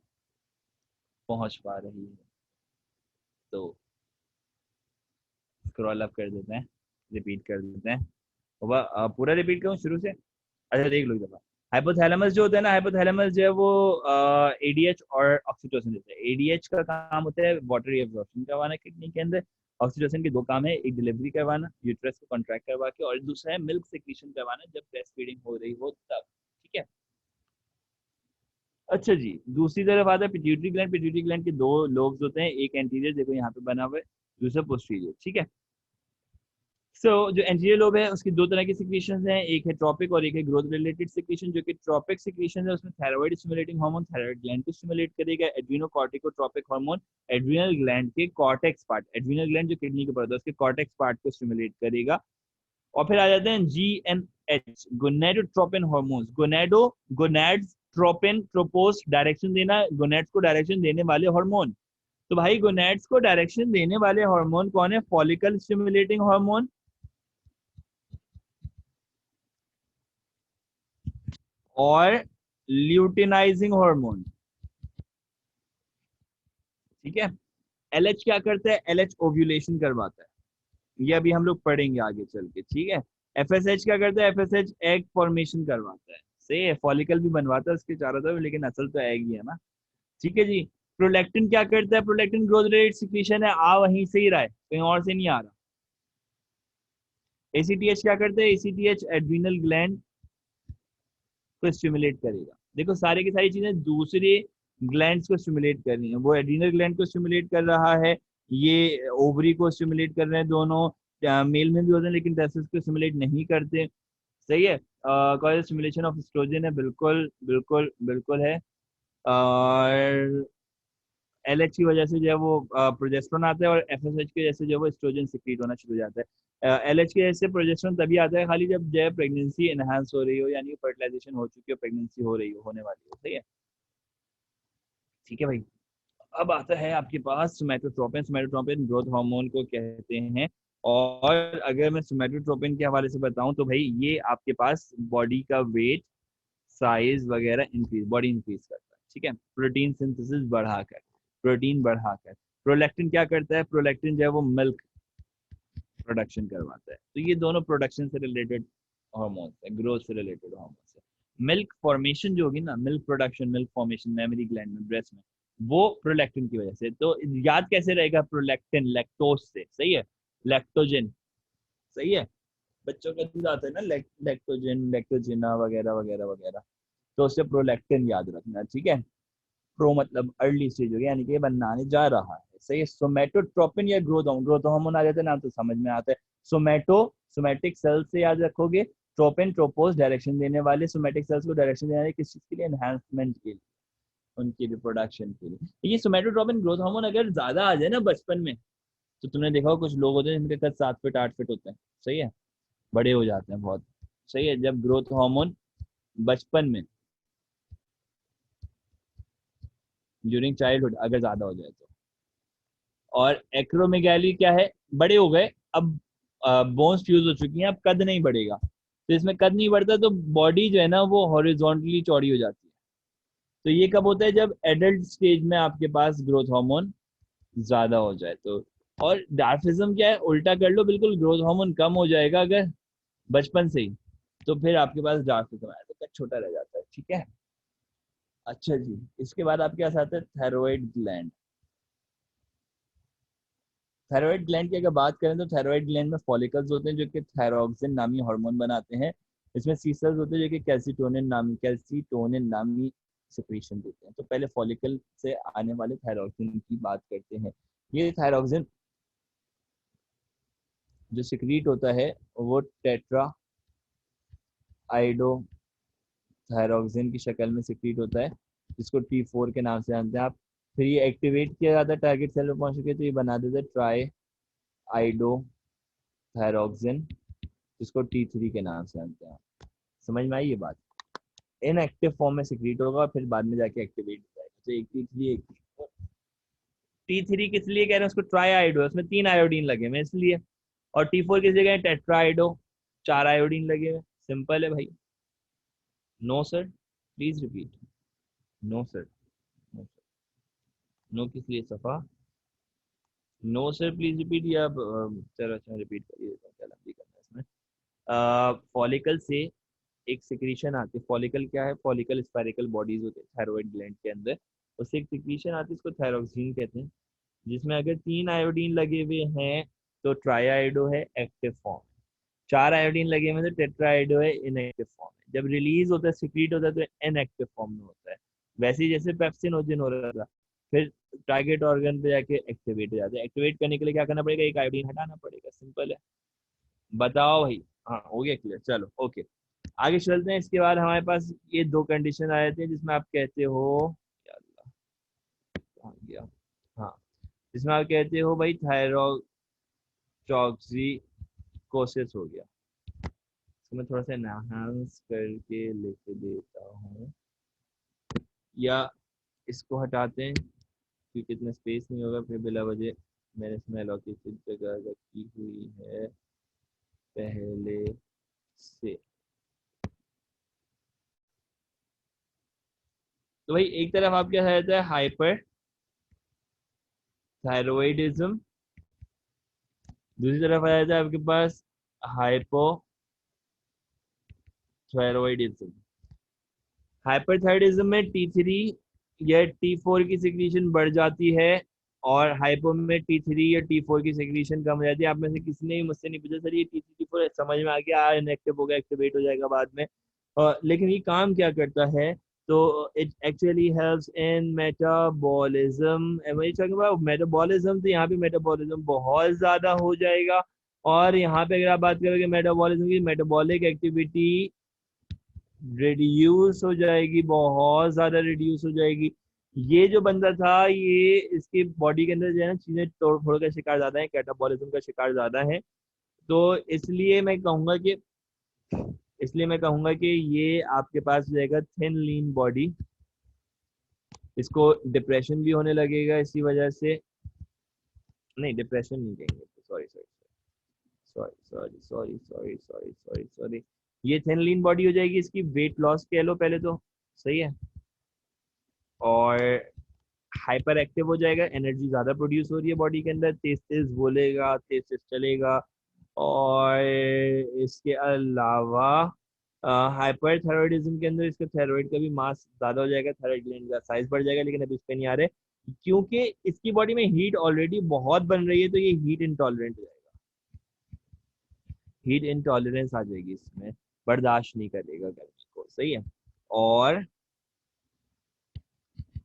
पहुंच पा रही है तो स्क्रॉल अप कर देते हैं, रिपीट कर देते हैं, पूरा रिपीट करूँ शुरू से। अच्छा देख लो एक दफा, हाइपोथैलेमस जो होता है ना, हाइपोथैलेमस जो है वो एडीएच और ऑक्सीटोसिन देता है। एडीएच का काम होता है वाटर एब्जॉर्प्शन करवाना किडनी के अंदर, ऑक्सीटोसिन के दो काम है, एक डिलीवरी करवाना यूट्रस को कॉन्ट्रैक्ट करवा के, और दूसरा है मिल्क सेक्रीशन करवाना जब ब्रेस्ट फीडिंग हो रही हो तब, ठीक है। अच्छा जी, दूसरी तरफ आता है पिट्यूटरी ग्लैंड। पिट्यूटरी ग्लैंड के दो लोब्स होते हैं, एक एंटीरियर देखो यहाँ पे बना हुआ है, दूसरा पोस्टीरियर, ठीक है। जो एंटीरियर लोब है उसकी दो तरह की सिक्रीशंस हैं, एक है ट्रॉपिक और एक है ग्रोथ रिलेटेड सिक्रीशन। जो कि ट्रॉपिक सिक्रीशन है उसमें thyroid stimulating hormone thyroid gland को स्टिमुलेट करेगा, एड्रीनोकॉर्टिकोट्रोपिक हार्मोन एड्रीनल ग्लैंड के कॉर्टेक्स पार्ट, एड्रीनल ग्लैंड जो किडनी के पास है उसके कॉर्टेक्स पार्ट को स्टिमुलेट करेगा। और फिर आ जाते हैं GNH, gonadotropin hormones, gonads tropin ट्रोपोज, डायरेक्शन देना, गोनेड्स को डायरेक्शन देने वाले हार्मोन। तो भाई गोनेड्स को डायरेक्शन देने वाले हार्मोन कौन है, फॉलिकल स्टिमुलेटिंग हार्मोन और ल्यूटिनाइजिंग हार्मोन, ठीक है। एलएच क्या करता है, एलएच ओव्यूलेशन करवाता है, ये अभी हम लोग पढ़ेंगे आगे चल के, ठीक है। एफएसएच क्या करता है, एफएसएच एग फॉर्मेशन करवाता है, सही है, फॉलिकल भी बनवाता है उसके चारों तरफ, लेकिन असल तो एग ही है ना, ठीक है जी। प्रोलैक्टिन क्या करता है, प्रोलैक्टिन ग्रोथ रिलेटेड सिक्रीशन है, आ वहीं से ही रहा है, कहीं और से नहीं आ रहा। एसीटीएच क्या करता है, एसीटीएच एड्रीनल ग्लैंड को स्टिमुलेट करेगा। देखो सारी की सारी चीजें दूसरे ग्लैंड्स को स्टिमुलेट कर रही हैं, वो एड्रीनल ग्लैंड को स्टिमुलेट कर रहा है, ये ओवरी को स्टिमुलेट कर रहे हैं, दोनों मेल में भी होते हैं लेकिन टेस्टिस को स्टिमुलेट नहीं करते, सही है। कॉज स्टिमुलेशन ऑफ एस्ट्रोजन है, बिल्कुल बिल्कुल बिल्कुल है। और एलएच की वजह से जो है वो प्रोजेस्टेरोन आता है, और एफएसएच की वजह से जो है वो एस्ट्रोजन सिक्रीट होना शुरू हो जाता है। एलएच की वजह से प्रोजेस्टेरोन तभी आता है खाली जब जो है प्रेगनेंसी एनहांस हो रही हो, यानी फर्टिलाइजेशन हो चुकी हो, प्रेगनेंसी हो रही हो, होने वाली हो, सही है, ठीक है भाई। अब आता है आपके पास सोमैटोट्रोपिन। सोमैटोट्रोपिन ग्रोथ हार्मोन को कहते हैं, और अगर मैं सोमैटोट्रोपिन के हवाले से बताऊं तो भाई ये आपके पास बॉडी का वेट साइज वगैरह इंक्रीज, बॉडी इंक्रीज करता है, ठीक है, प्रोटीन सिंथेसिस बढ़ाकर, प्रोटीन बढ़ाकर। प्रोलैक्टिन क्या करता है, प्रोलैक्टिन जो है वो मिल्क प्रोडक्शन करवाता है, तो ये दोनों प्रोडक्शन से रिलेटेड हार्मोन्स है, ग्रोथ से रिलेटेड हार्मोन्स है। मिल्क फॉर्मेशन जो होगी ना, milk production, milk formation memory gland में, ब्रेस्ट में, वो प्रोलैक्टिन की वजह से। तो याद कैसे रहेगा, प्रोलैक्टिन लैक्टोज से, सही है, लैक्टोजन, सही है, बच्चों का दूध आता है ना, लैक्टोजन, लैक्टोजिना वगैरह वगैरह वगैरह, तो उससे प्रोलैक्टिन याद रखना, ठीक है। प्रो मतलब अर्ली स्टेज हो गया, यानी कि ये बनना आने जा रहा है, सही है। सोमैटोट्रोपिन या ग्रोथ हार्मोन, ग्रोथ हार्मोन आ जाता है नाम तो समझ में आता है। सोमैटो, सोमैटिक सेल से याद रखोगे, ट्रोपिन ट्रोपोज डायरेक्शन देने वाले, सोमैटिक सेल्स को डायरेक्शन देने वाले किस चीज के लिए, एनहांसमेंट के लिए, उनकी रिप्रोडक्शन के लिए। ये सोमैटोट्रोपिन ग्रोथ हार्मोन अगर ज्यादा आ जाए ना बचपन में, तो तुमने देखा हो कुछ लोग होते हैं जिनके कद 7 फीट 8 फीट होते हैं, सही है, बड़े हो जाते हैं बहुत, सही है, जब ग्रोथ हार्मोन बचपन में ड्यूरिंग चाइल्डहुड अगर ज्यादा हो जाए तो। और एक्रोमेगाली क्या है, बड़े हो गए, अब बोन्स फ्यूज हो चुकी हैं, अब कद नहीं बढ़ेगा, तो इसमें कद नहीं बढ़ता तो बॉडी जो है ना वो हॉरिजॉन्टली चौड़ी हो जाती है। तो ये कब होता है, जब एडल्ट स्टेज में आपके पास ग्रोथ हार्मोन ज्यादा हो जाए तो। और डार्फिज्म क्या है, उल्टा कर लो बिल्कुल, ग्रोथ हार्मोन कम हो जाएगा अगर बचपन से ही, तो फिर आपके पास डार्फिज्म आया तो कद छोटा रह जाता है, ठीक है। अच्छा जी, इसके बाद आपके पास आता है थायराइड ग्लैंड। थायराइड ग्लैंड की अगर बात करें तो थायराइड ग्लैंड में फॉलिकल्स होते हैं जो कि थायरोक्सिन नामी हार्मोन बनाते हैं। इसमें सी सेल्स होते हैं जो कि कैल्सिटोनिन नामी सिक्रीशन देते हैं। तो पहले फॉलिकल से आने वाले थायरॉक्सिन की बात करते हैं। ये थायरॉक्सिन जो सिक्रीट होता है वो टेट्रा आइडो थायरॉक्सिन की शक्ल में सिक्रीट होता है, जिसको T4 के नाम से जानते हैं आप। फिर ये एक्टिवेट किया जाता है, टारगेट सेल में पहुंच चुके तो ये बना देता है ट्राई आइडो थायरॉक्सिन, जिसको T3 के नाम से जानते हैं आप। समझ में आई ये बात? इनएक्टिव फॉर्म में सिक्रीट होगा, फिर बाद में जाके एक्टिवेट हो जाएगा। तो एक T3 एक T3 किस लिए कह रहे हैं उसको? ट्राई आइडो, उसमें 3 आयोडीन लगे हुए इसलिए। और T4 किस जगह है? टेट्रा आइडो, 4 आयोडीन लगे हुए। सिंपल है भाई। No sir please repeat. No sir, no sir, no किस लिए सफा? No sir please repeat. या चलो अच्छा रिपीट करिए, क्या लंबी करना है इसमें। फॉलिकल से एक सिक्रीशन आती है। फॉलिकल क्या है? फॉलिकल स्फेरिकल बॉडीज होते हैं थायराइड ग्लैंड के अंदर। उससे एक सिक्रीशन आती है, उसको थायरोक्सिन कहते हैं, जिसमें अगर 3 आयोडीन लगे हुए हैं तो ट्राइआइडो है एक्टिव फॉर्म, 4 आयोडीन लगे हुए हैं तो टेट्राआइडो है इनएक्टिव फॉर्म है। जब रिलीज होता है, सिक्रीट होता है तो इनएक्टिव फॉर्म में होता है। वैसे ही जैसे पेप्सिनोजन हो रहा था, फिर टारगेट ऑर्गन पे जाके एक्टिवेट हो जाता है। एक्टिवेट करने के लिए क्या करना पड़ेगा? एक आयोडीन हटाना पड़ेगा, सिंपल है। बताओ भाई। हाँ हो गया क्लियर, चलो ओके आगे चलते हैं। इसके बाद हमारे पास ये 2 कंडीशन आ जाती है, जिसमें आप कहते हो या अल्लाह, कहाँ गया? हाँ, जिसमें आप कहते हो भाई थायरोटॉक्सिकोसिस हो गया। इसको मैं थोड़ा सा एनहांस करके लिख देता हूँ, या इसको हटाते हैं क्योंकि इतना स्पेस नहीं होगा फिर बिला वजह मैंने इसमें एलोकेटेड जगह रखी हुई है पहले से। तो भाई एक तरफ आप क्या रहता है? हाइपर थायरॉइडिज्म, दूसरी तरफ आ जाता है आपके पास हाइपो थायरॉइडिज्म। हाइपरथायरॉइडिज्म में T3 या T4 की सिक्रीशन बढ़ जाती है, और हाइपो में T3 या T4 की सिक्रीशन कम हो जाती है। आप में से किसी ने भी मुझसे नहीं पूछा सर ये T3 T4 समझ में आ गया, इनएक्टिव हो गया, एक्टिवेट हो जाएगा बाद में। लेकिन ये काम क्या करता है? तो it actually helps in metabolism. Am I talking about metabolism? तो यहाँ पे मेटाबॉलिज्म बहुत ज्यादा हो जाएगा। और यहाँ पे अगर आप बात करोगे मेटाबॉलिज्म की, मेटाबॉलिक एक्टिविटी रिड्यूस हो जाएगी, बहुत ज्यादा रिड्यूस हो जाएगी। ये जो बंदा था, ये इसकी बॉडी के अंदर जो है ना चीजें तोड़ फोड़ का शिकार ज्यादा है, कैटाबॉलिज्म का शिकार ज्यादा है। तो इसलिए मैं कहूंगा कि ये आपके पास जाएगा थिन लीन बॉडी। इसको डिप्रेशन भी होने लगेगा इसी वजह से। नहीं डिप्रेशन नहीं कहेंगे, sorry sorry sorry sorry sorry sorry sorry sorry sorry. ये थिन लीन बॉडी हो जाएगी, इसकी वेट लॉस कह लो पहले तो, सही है। और हाइपर एक्टिव हो जाएगा, एनर्जी ज्यादा प्रोड्यूस हो रही है बॉडी के अंदर, तेज तेज बोलेगा, तेज तेज चलेगा। और इसके अलावा हाइपर थायरॉइडिज्म के अंदर इसका थायराइड का भी मास ज्यादा हो जाएगा, थायराइड ग्लैंड का साइज बढ़ जाएगा, लेकिन अभी इस पे नहीं आ रहे क्योंकि इसकी बॉडी में हीट ऑलरेडी बहुत बन रही है, तो ये हीट इंटॉलरेंट हो जाएगा, हीट इंटॉलरेंस आ जाएगी इसमें, बर्दाश्त नहीं करेगा गर्मी को, सही है। और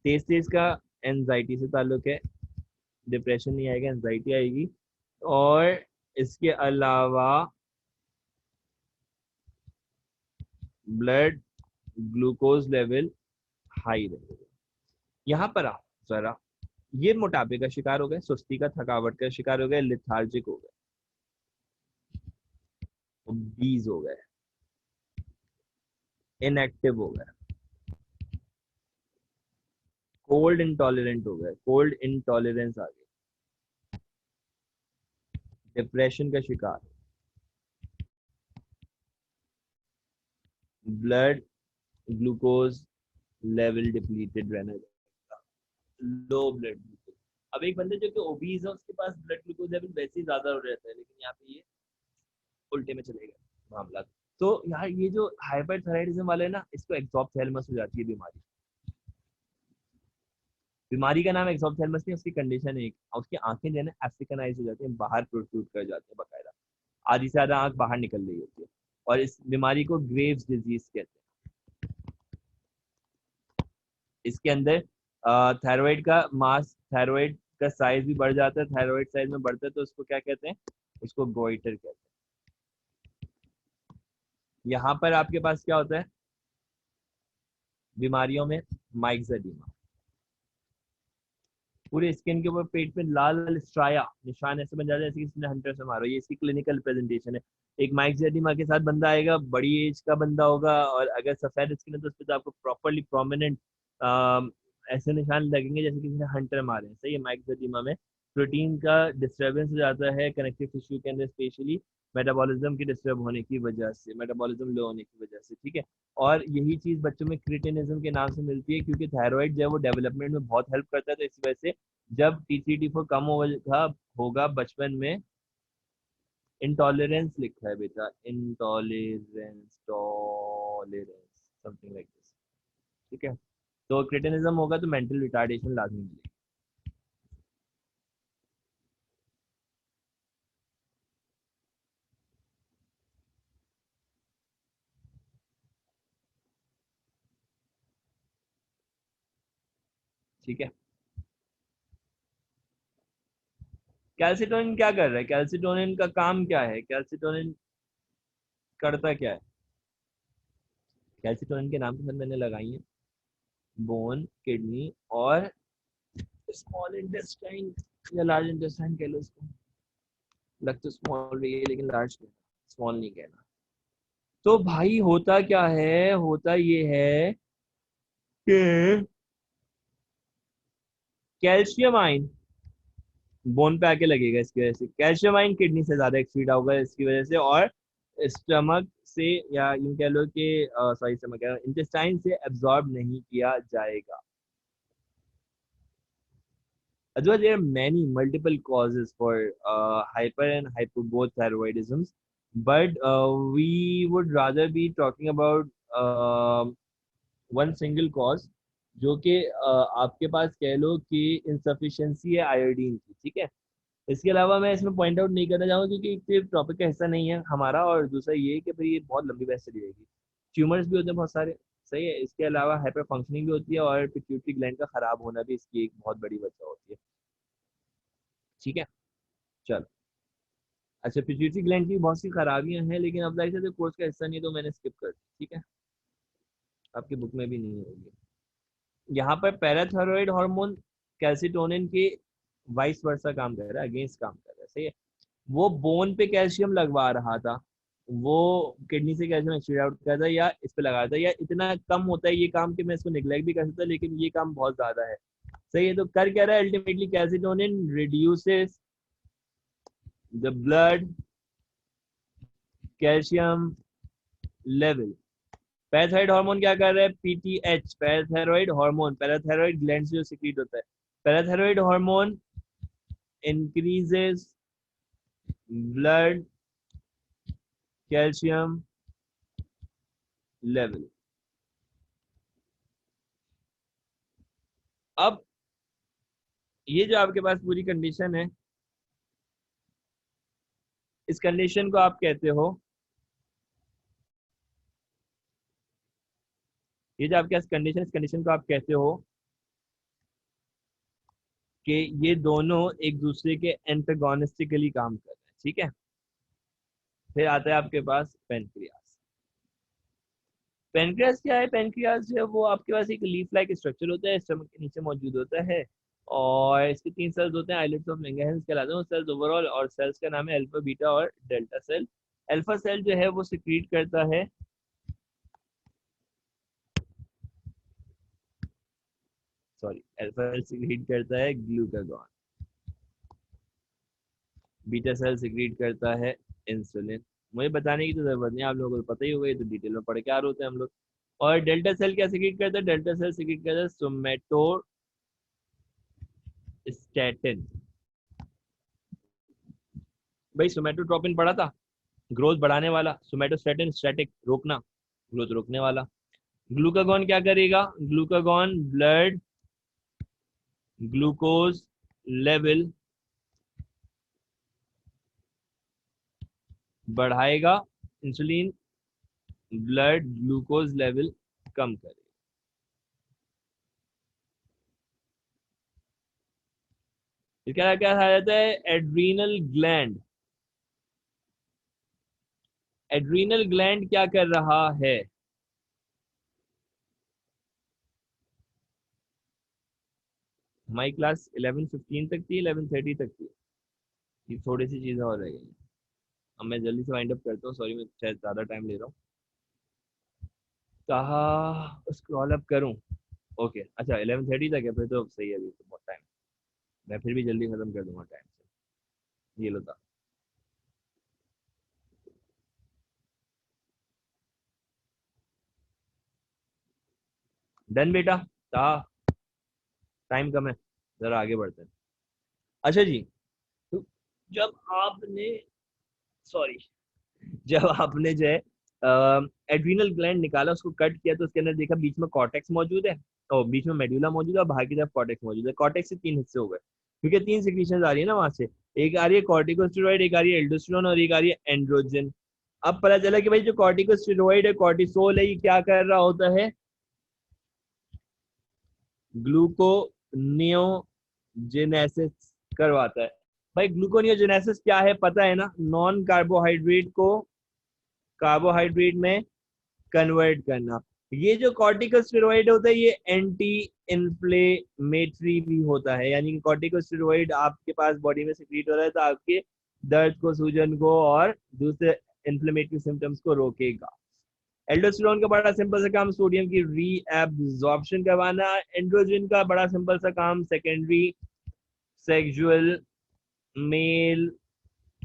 तेज तेज का एनजाइटी से ताल्लुक है, डिप्रेशन नहीं आएगा, एनजाइटी आएगी। और इसके अलावा ब्लड ग्लूकोज लेवल हाई रहेगा। यहाँ पर आप जरा, ये मोटापे का शिकार हो गए, सुस्ती का, थकावट का शिकार हो गए, लिथार्जिक हो गए, ओबीज हो गए, इनएक्टिव हो गए, कोल्ड इंटॉलरेंट हो गए, कोल्ड इंटॉलरेंस आ गई, डिप्रेशन का शिकार, ब्लड ग्लूकोज लेवल डिप्लीटेड रहना, लो ब्लड ग्लूकोज। अब एक बंदे जो कि ओबीज है उसके पास ब्लड ग्लूकोज लेवल वैसे ही ज्यादा रहता है, लेकिन यहाँ पे ये उल्टे में चलेगा मामला। तो यार ये जो हाइपरथायराइडिज्म वाले ना, इसको एक्सोप्थेल्मस हो जाती है बीमारी। बीमारी का नाम एक्सोप्थेल्मस नहीं, उसकी कंडीशन है एक, उसकी आंखें जो है ना अफ्रीकनाइज हो जाती हैं, बाहर प्रोट्रूड कर जाते हैं बाकायदा, आधी से ज्यादा आंख बाहर निकल रही होती है। और इस बीमारी को ग्रेव्स डिजीज कहते हैं। इसके अंदर थायराइड का मास, थायराइड का साइज भी बढ़ जाता है, थायराइड साइज में बढ़ता है तो उसको क्या कहते हैं, उसको गोइटर कहते हैं। यहाँ पर आपके पास क्या होता है बीमारियों में, माइक्सेडिमा, पूरे स्किन के ऊपर पेट में लाल लाल स्ट्राया, निशान ऐसे बन जाते हैं जैसे किसी ने हंटर से मारा। ये इसकी क्लिनिकल प्रेजेंटेशन है। एक माइक्सेडिमा के साथ बंदा आएगा, बड़ी एज का बंदा होगा, और अगर सफेद स्किन है तो उस पर तो आपको प्रॉपरली प्रोमिनेंट ऐसे निशान लगेंगे जैसे किसी ने हंटर मारे हैं। सही है। माइक्सेडिमा में प्रोटीन का डिस्टर्बेंस हो जाता है कनेक्टिव टिश्यू के अंदर, स्पेशली मेटाबॉलिज्म की डिस्टर्ब होने की वजह से, मेटाबॉलिज्म लो होने की वजह से। ठीक है। और यही चीज बच्चों में क्रिटिनिज्म के नाम से मिलती है, क्योंकि थायराइड जो है वो डेवलपमेंट में बहुत हेल्प करता है, तो इस वजह से जब T3 T4 कम होगा बचपन में, इंटॉलरेंस लिखा है बेटा, intolerance, tolerance, something like this. ठीक है। तो क्रिटिनिज्म होगा तो मेंटल रिटार्डेशन लाजमी मिलेगी। ठीक है। कैल्सिटोनिन क्या कर रहा है, कैल्सिटोनिन का काम क्या है, कैल्सिटोनिन करता क्या है? कैल्सिटोनिन के नाम के साथ मैंने लगाई है बोन, किडनी और स्मॉल इंटेस्टाइन या लार्ज इंटेस्टाइन कह लो इसको। लग तो स्मॉल रही है लेकिन लार्ज कहना, स्मॉल नहीं कहना। तो भाई होता क्या है, होता ये है कि कैल्शियम आयन बोन पे आके लगेगा, इसकी वजह से कैल्शियम आयन किडनी से ज्यादा एक्सीड होगा इसकी वजह से, और स्टमक से, या यूं कह लो कि सॉरी स्टमक, इंटेस्टाइन से एब्जॉर्ब नहीं किया जाएगा। Otherwise, there are many multiple causes for hyper and hypothyroidism, but we would rather be talking about one single cause, जो कि आपके पास कह लो कि इनसफिशिएंसी है आयोडीन की। ठीक है। इसके अलावा मैं इसमें पॉइंट आउट नहीं करना चाहूँगा क्योंकि एक तो टॉपिक का हिस्सा नहीं है हमारा, और दूसरा ये कि फिर ये बहुत लंबी बहस चली जाएगी। ट्यूमर्स भी होते हैं बहुत सारे। सही है। इसके अलावा हाइपर फंक्शनिंग भी होती है, और पिट्यूटरी ग्लैंड का खराब होना भी इसकी एक बहुत बड़ी वजह होती है। ठीक है। चलो। अच्छा, पिट्यूटरी ग्लैंड की बहुत सी खराबियां हैं, लेकिन अब लाइक कोर्स का हिस्सा नहीं है तो मैंने स्किप कर दिया। ठीक है। आपकी बुक में भी नहीं होगी। यहाँ पर पैराथायरॉइड हार्मोन कैल्सिटोनिन के वाइस वर्सा काम कर रहा है, अगेंस्ट काम कर रहा है। सही है। वो बोन पे कैल्शियम लगवा रहा था, वो किडनी से कैल्शियम एक्सट्रेट आउट करता है, या इस पे लगा था, या इतना कम होता है ये काम कि मैं इसको निग्लेक्ट भी कर सकता, लेकिन ये काम बहुत ज्यादा है। सही है। तो कर क्या रहा है ultimately, calcitonin reduces the blood calcium level. Parathyroid hormone क्या कर रहा है, PTH, parathyroid hormone, parathyroid gland से जो सिक्रीट होता है, parathyroid hormone increases blood calcium level. अब ये जो आपके पास पूरी कंडीशन है, इस कंडीशन को आप कहते हो, ये जो आपके पास कंडीशन, इस कंडीशन को आप कहते हो कि ये दोनों एक दूसरे के एंटागोनिस्टिकली काम कर रहे हैं। ठीक है। फिर आता है आपके पास पेनक्रियास। पेनक्रियास क्या है, पेनक्रियास जो है वो आपके पास एक लीफ लाइक स्ट्रक्चर होता है, स्टमक के नीचे मौजूद होता है, और इसके 3 सेल्स होते हैं, आइलेट्स ऑफ लैंगरहैंस कहलाते हैं सेल्स ओवरऑल, और सेल्स का नाम है अल्फा, बीटा और डेल्टा सेल। अल्फा सेल जो है वो सिक्रीट करता है, सॉरी, अल्फा सेल सिक्रीट करता है ग्लूकागॉन, बीटा सेल सिक्रीट करता है इंसुलिन। मुझे बताने की तो जरूरत नहीं, आप लोगों को तो पता ही होगा, ये तो डिटेल में पढ़ के आ रहे होते हैं हम लोग। और डेल्टा सेल क्या सिक्रीट करता है, डेल्टा सेल सिक्रीट करता है सोमेटोस्टैटिन। भाई सोमेटोट्रोपिन पढ़ा था, ग्रोथ बढ़ाने वाला, सोमेटोस्टैटिन स्टैटिक, रोकना, ग्रोथ रोकने वाला। ग्लूकागॉन क्या करेगा, ग्लूकागॉन ब्लड ग्लूकोज लेवल बढ़ाएगा, इंसुलिन ब्लड ग्लूकोज लेवल कम करेगा। इसका क्या कहा जाता है? Adrenal gland. एड्रीनल ग्लैंड क्या कर रहा है? हमारी क्लास 11:15 तक थी, 11:30 तक थी। ये थोड़ी सी चीजें और रह गई हैं। अब मैं जल्दी से वाइंड अप करता हूँ, सॉरी मैं शायद ज़्यादा टाइम ले रहा हूँ। कहाँ स्क्रॉल अप करूँ? ओके, अच्छा 11:30 तक है, फिर तो सही है, अभी तो बहुत टाइम। मैं फिर भी जल्दी खत्म कर दूंगा टाइम से। ये लो था। डन बेटा। था। टाइम कम है, जरा आगे बढ़ते हैं। अच्छा जी, तो जब आपने, सॉरी, जब आपने जो है एड्रीनल ग्लैंड निकाला, उसको कट किया, तो उसके अंदर देखा बीच में कॉर्टेक्स मौजूद है और बीच में मेडुला मौजूद है और बाहर की तरफ कॉर्टेक्स मौजूद है। कॉर्टेक्स से तीन हिस्से हो गए, क्योंकि तीन सिक्रीशन आ रही है ना वहां से। एक आ रही है कॉर्टिकोस्टेरॉइड, एक आ रही है एल्डोस्टेरोन और एक आ रही है एंड्रोजन। अब पता चला कि भाई जो कॉर्टिकोस्टेरॉइड है, कॉर्टिसोल है, ये क्या कर रहा होता है? ग्लूकोनियोजेनेसिस करवाता है। भाई ग्लूकोनियोजेनेसिस क्या है पता है ना? नॉन कार्बोहाइड्रेट को कार्बोहाइड्रेट में कन्वर्ट करना। ये जो कॉर्टिकोस्टेरॉइड होता है, ये एंटी इन्फ्लेमेटरी भी होता है, यानी कि कॉर्टिकोस्टेरॉइड आपके पास बॉडी में सिक्रीट हो रहा है तो आपके दर्द को, सूजन को और दूसरे इन्फ्लेमेटरी सिम्टम्स को रोकेगा। एल्डोस्टेरोन का बड़ा सिंपल सा काम सोडियम की रीएब्जॉर्प्शन करवाना। एंड्रोजन का बड़ा सिंपल सा काम सेकेंडरी सेक्सुअल मेल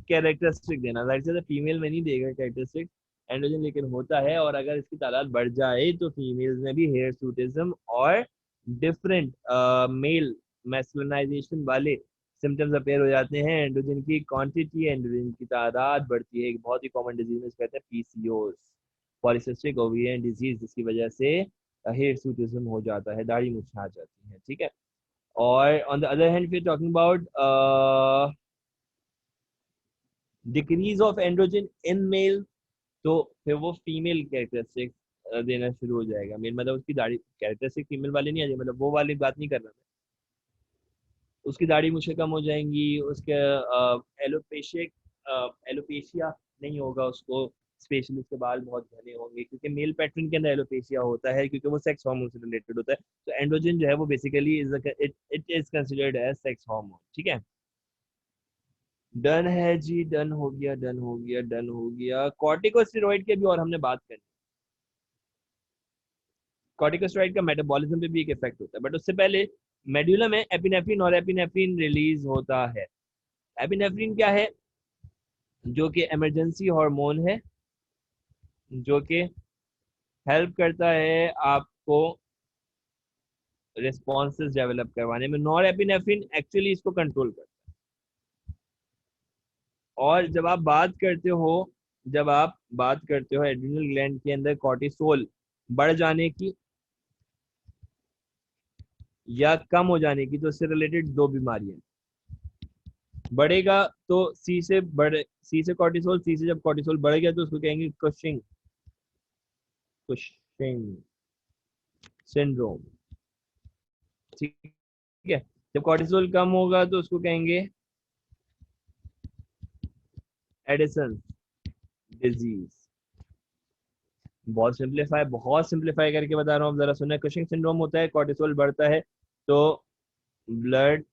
कैरेक्टरिस्टिक देना। जाहिर सी फीमेल में नहीं देगा कैरेक्टरिस्टिक एंड्रोजन, लेकिन होता है, और अगर इसकी तादाद बढ़ जाए तो फीमेल्स में भी हेयर सूटिज्म और डिफरेंट मेल मैस्कुलिनाइजेशन वाले सिम्टम्स अपेयर हो जाते हैं। एंड्रोजन की क्वांटिटी, एंड्रोजन की तादाद बढ़ती है। एक बहुत ही कॉमन डिजीज में कहते हैं पीसीओएस, पॉलीसिस्टिक ओवेरियन डिजीज, जिसकी वजह से हेयर सूटिज्म हो जाता है, दाढ़ी मूछें आ जाती हैं। ठीक है। और ऑन द अदर हैंड फिर talking about decrease of androgen in male, तो फिर वो फीमेल कैरेक्टरिस्टिक देना शुरू हो जाएगा। मेल मतलब उसकी दाढ़ी कैरेक्टरिस्टिक फीमेल वाले नहीं आ जाए, मतलब वो वाली बात नहीं कर रहा मैं। उसकी दाढ़ी मुझे कम हो जाएंगी, उसके एलोपेशिक एलोपेशिया नहीं होगा उसको, स्पेशली उसके बाल बहुत घने होंगे, क्योंकि मेल पैटर्न के अंदर एलोपेशिया होता है, क्योंकि वो सेक्स हार्मोन से रिलेटेड होता है। तो एंड्रोजन जो है वो basically it is considered as sex hormone. ठीक है। डन है जी, डन हो गया, डन हो गया, डन हो गया। कॉर्टिकोस्टेरॉइड के भी और हमने बात करी। कॉर्टिकोस्टेरॉइड का मेटाबॉलिज्म पे भी एक इफेक्ट होता है, बट उससे पहले मेडुला में एपिनेफ्रिन और एपिनेफ्रिन रिलीज होता है। एपिनेफ्रिन क्या है? जो कि इमरजेंसी हार्मोन है, जो कि हेल्प करता है आपको रिस्पॉन्सेस डेवलप करवाने में। नॉर एपिनेफ्रिन एक्चुअली इसको कंट्रोल करता है। और जब आप बात करते हो एड्रिनल ग्लैंड के अंदर कॉर्टिसोल बढ़ जाने की या कम हो जाने की, तो उससे रिलेटेड दो बीमारियां। बढ़ेगा तो सी से कॉर्टिसोल, सी से जब कॉर्टिसोल बढ़ गया तो उसको कहेंगे कुशिंग कुशिंग सिंड्रोम। ठीक है। जब कॉर्टिसोल कम होगा तो उसको कहेंगे एडिसन डिजीज। बहुत सिंप्लीफाई करके बता रहा हूँ, जरा सुना। कुशिंग सिंड्रोम होता है, कॉर्टिसोल बढ़ता है तो ब्लड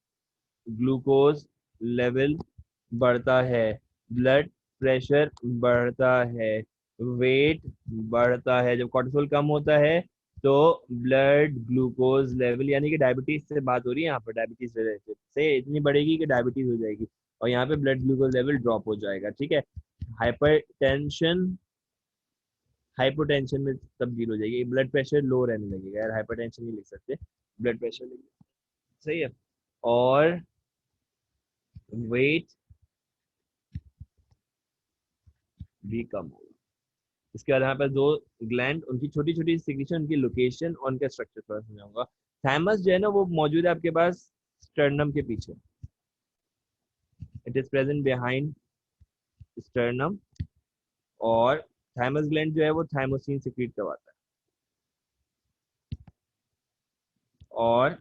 ग्लूकोज लेवल बढ़ता है, ब्लड प्रेशर बढ़ता है, वेट बढ़ता है। जब कॉर्टिसोल कम होता है तो ब्लड ग्लूकोज लेवल, यानी कि डायबिटीज से बात हो रही है यहाँ पर, डायबिटीज से इतनी बढ़ेगी कि डायबिटीज हो जाएगी, और यहाँ पे ब्लड ग्लूकोज लेवल ड्रॉप हो जाएगा। ठीक है। हाइपरटेंशन हाइपोटेंशन में तब्दील हो जाएगी, ब्लड प्रेशर लो रहने लगेगा। यार हाइपरटेंशन नहीं लिख सकते, ब्लड प्रेशर लिख। सही है। और वेट भी कम होगा। इसके बाद यहाँ पर दो ग्लैंड, उनकी छोटी छोटी सिक्रीशन, उनकी लोकेशन और उनका स्ट्रक्चर थोड़ा समझाऊंगा। थैमस जो है ना, वो मौजूद है आपके पास स्टर्नम के पीछे। It is present behind sternum. और थाइमस ग्लैंड जो है वो थाइमोसिन सिक्रीट करवाता है। और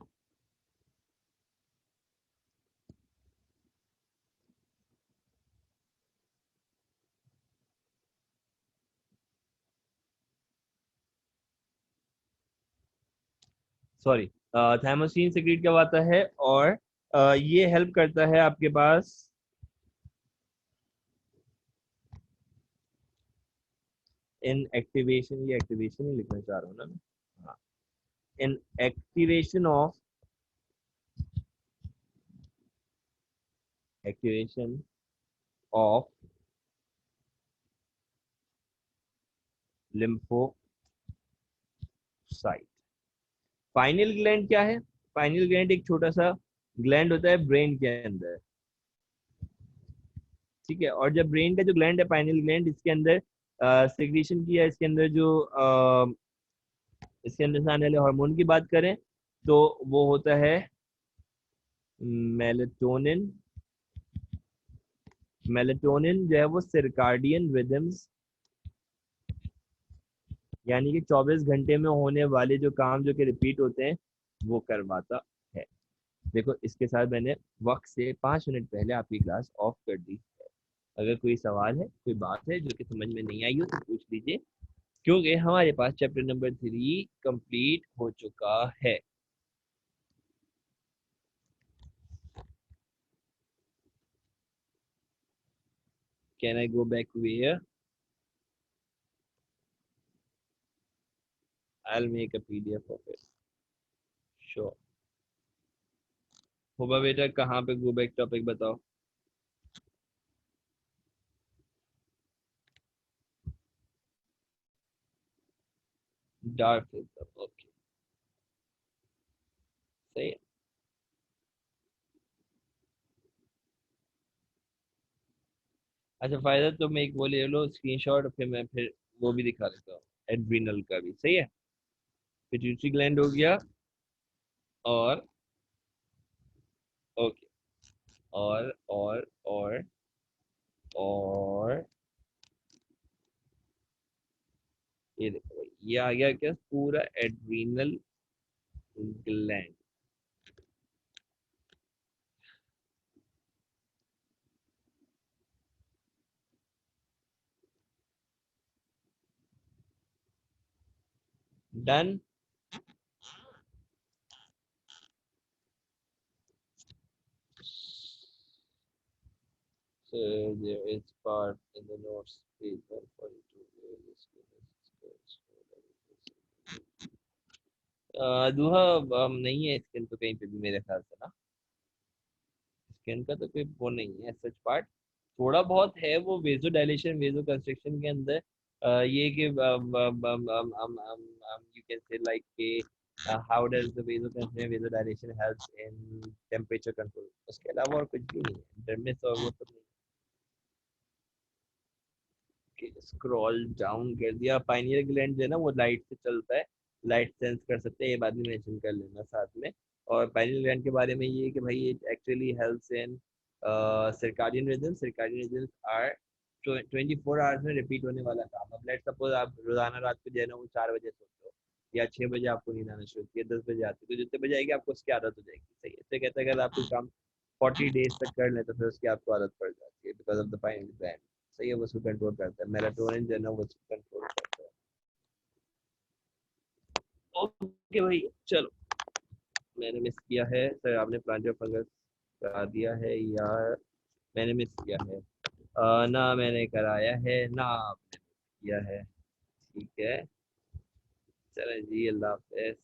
सॉरी, थायमोसिन सिक्रीट क्या आता है, और ये हेल्प करता है आपके पास इन एक्टिवेशन, ये एक्टिवेशन ही लिखना चाह रहा हूँ ना मैं, हाँ, in activation of lymphocyte. Pineal gland क्या है? पाइनियल ग्लैंड एक छोटा सा ग्लैंड होता है ब्रेन के अंदर, ठीक है। और जब ब्रेन का जो ग्लैंड है पाइनियल ग्लैंड, इसके अंदर सेक्रीशन की है, इसके अंदर जो इसके अंदर से आने वाले हार्मोन की बात करें तो वो होता है मेलेटोनिन। मेलेटोनिन जो है वो सिरकाडियन रिदम्स, यानी कि 24 घंटे में होने वाले जो काम जो कि रिपीट होते हैं वो करवाता है। देखो इसके साथ मैंने वक्त से 5 मिनट पहले आपकी क्लास ऑफ कर दी है। अगर कोई सवाल है, कोई बात है जो कि समझ में नहीं आई हो तो पूछ लीजिए, क्योंकि हमारे पास चैप्टर नंबर 3 कंप्लीट हो चुका है। Can I go back where? I'll make a PDF of it. Sure. होगा बेटा, कहाँ पे गो बैक टॉपिक बताओ। डार्क एकदम, ओके, सही है। अच्छा फायदा, तुम एक वो ले लो स्क्रीनशॉट, फिर मैं फिर वो भी दिखा देता हूँ, एड्रिनल का भी, सही है। पिट्यूटरी ग्लैंड हो गया, और ओके, और ये देखो भाई, ये आ गया क्या पूरा adrenal gland. Done. So there is part in the notes page 142 where the skin is दूहा नहीं है स्किन तो कहीं पे भी मेरे ख्याल से ना, स्किन का तो कोई वो नहीं है सच पार्ट। थोड़ा बहुत है वो वेजो डायलेशन वेजो कंस्ट्रक्शन के अंदर, ये कि यू कैन से लाइक के how does the vasoconstriction vasodilation helps in temperature control, उसके अलावा और कुछ भी नहीं है, डरमिस और वो सब नहीं। स्क्रॉल डाउन कर दिया। पाइनियर ग्लैंड जो है ना वो लाइट से चलता है, लाइट सेंस कर सकते हैं, ये बात भी मेंशन कर लेना साथ में। और पाइनियर ग्लैंड के बारे में ये कि भाई it actually helps in circadian rhythm. Circadian rhythms are 24 hours में रिपीट होने वाला काम। अब लेट सपोज आप रोजाना रात को जो है ना वो 4 बजे सोते हो, या 6 बजे आपको नींद आना शुरू होती है, 10 बजे आती है, तो जितने बजे आएगी आपको उसकी आदत हो जाएगी, सही है। तो कहते हैं अगर आप कोई काम 40 डेज तक कर ले तो फिर उसकी आपको आदत पड़ जाती है, because of the pioneer gland, सही है, वो उसको कंट्रोल करता है, मेलाटोनिन जो है ना वो उसको कंट्रोल करता है। ओके भाई चलो, मैंने मिस किया है सर, आपने प्लांटर फंगस करा दिया है या मैंने मिस किया है? ना मैंने कराया है ना आपने किया है, ठीक है। चलो जी, अल्लाह हाफिज़।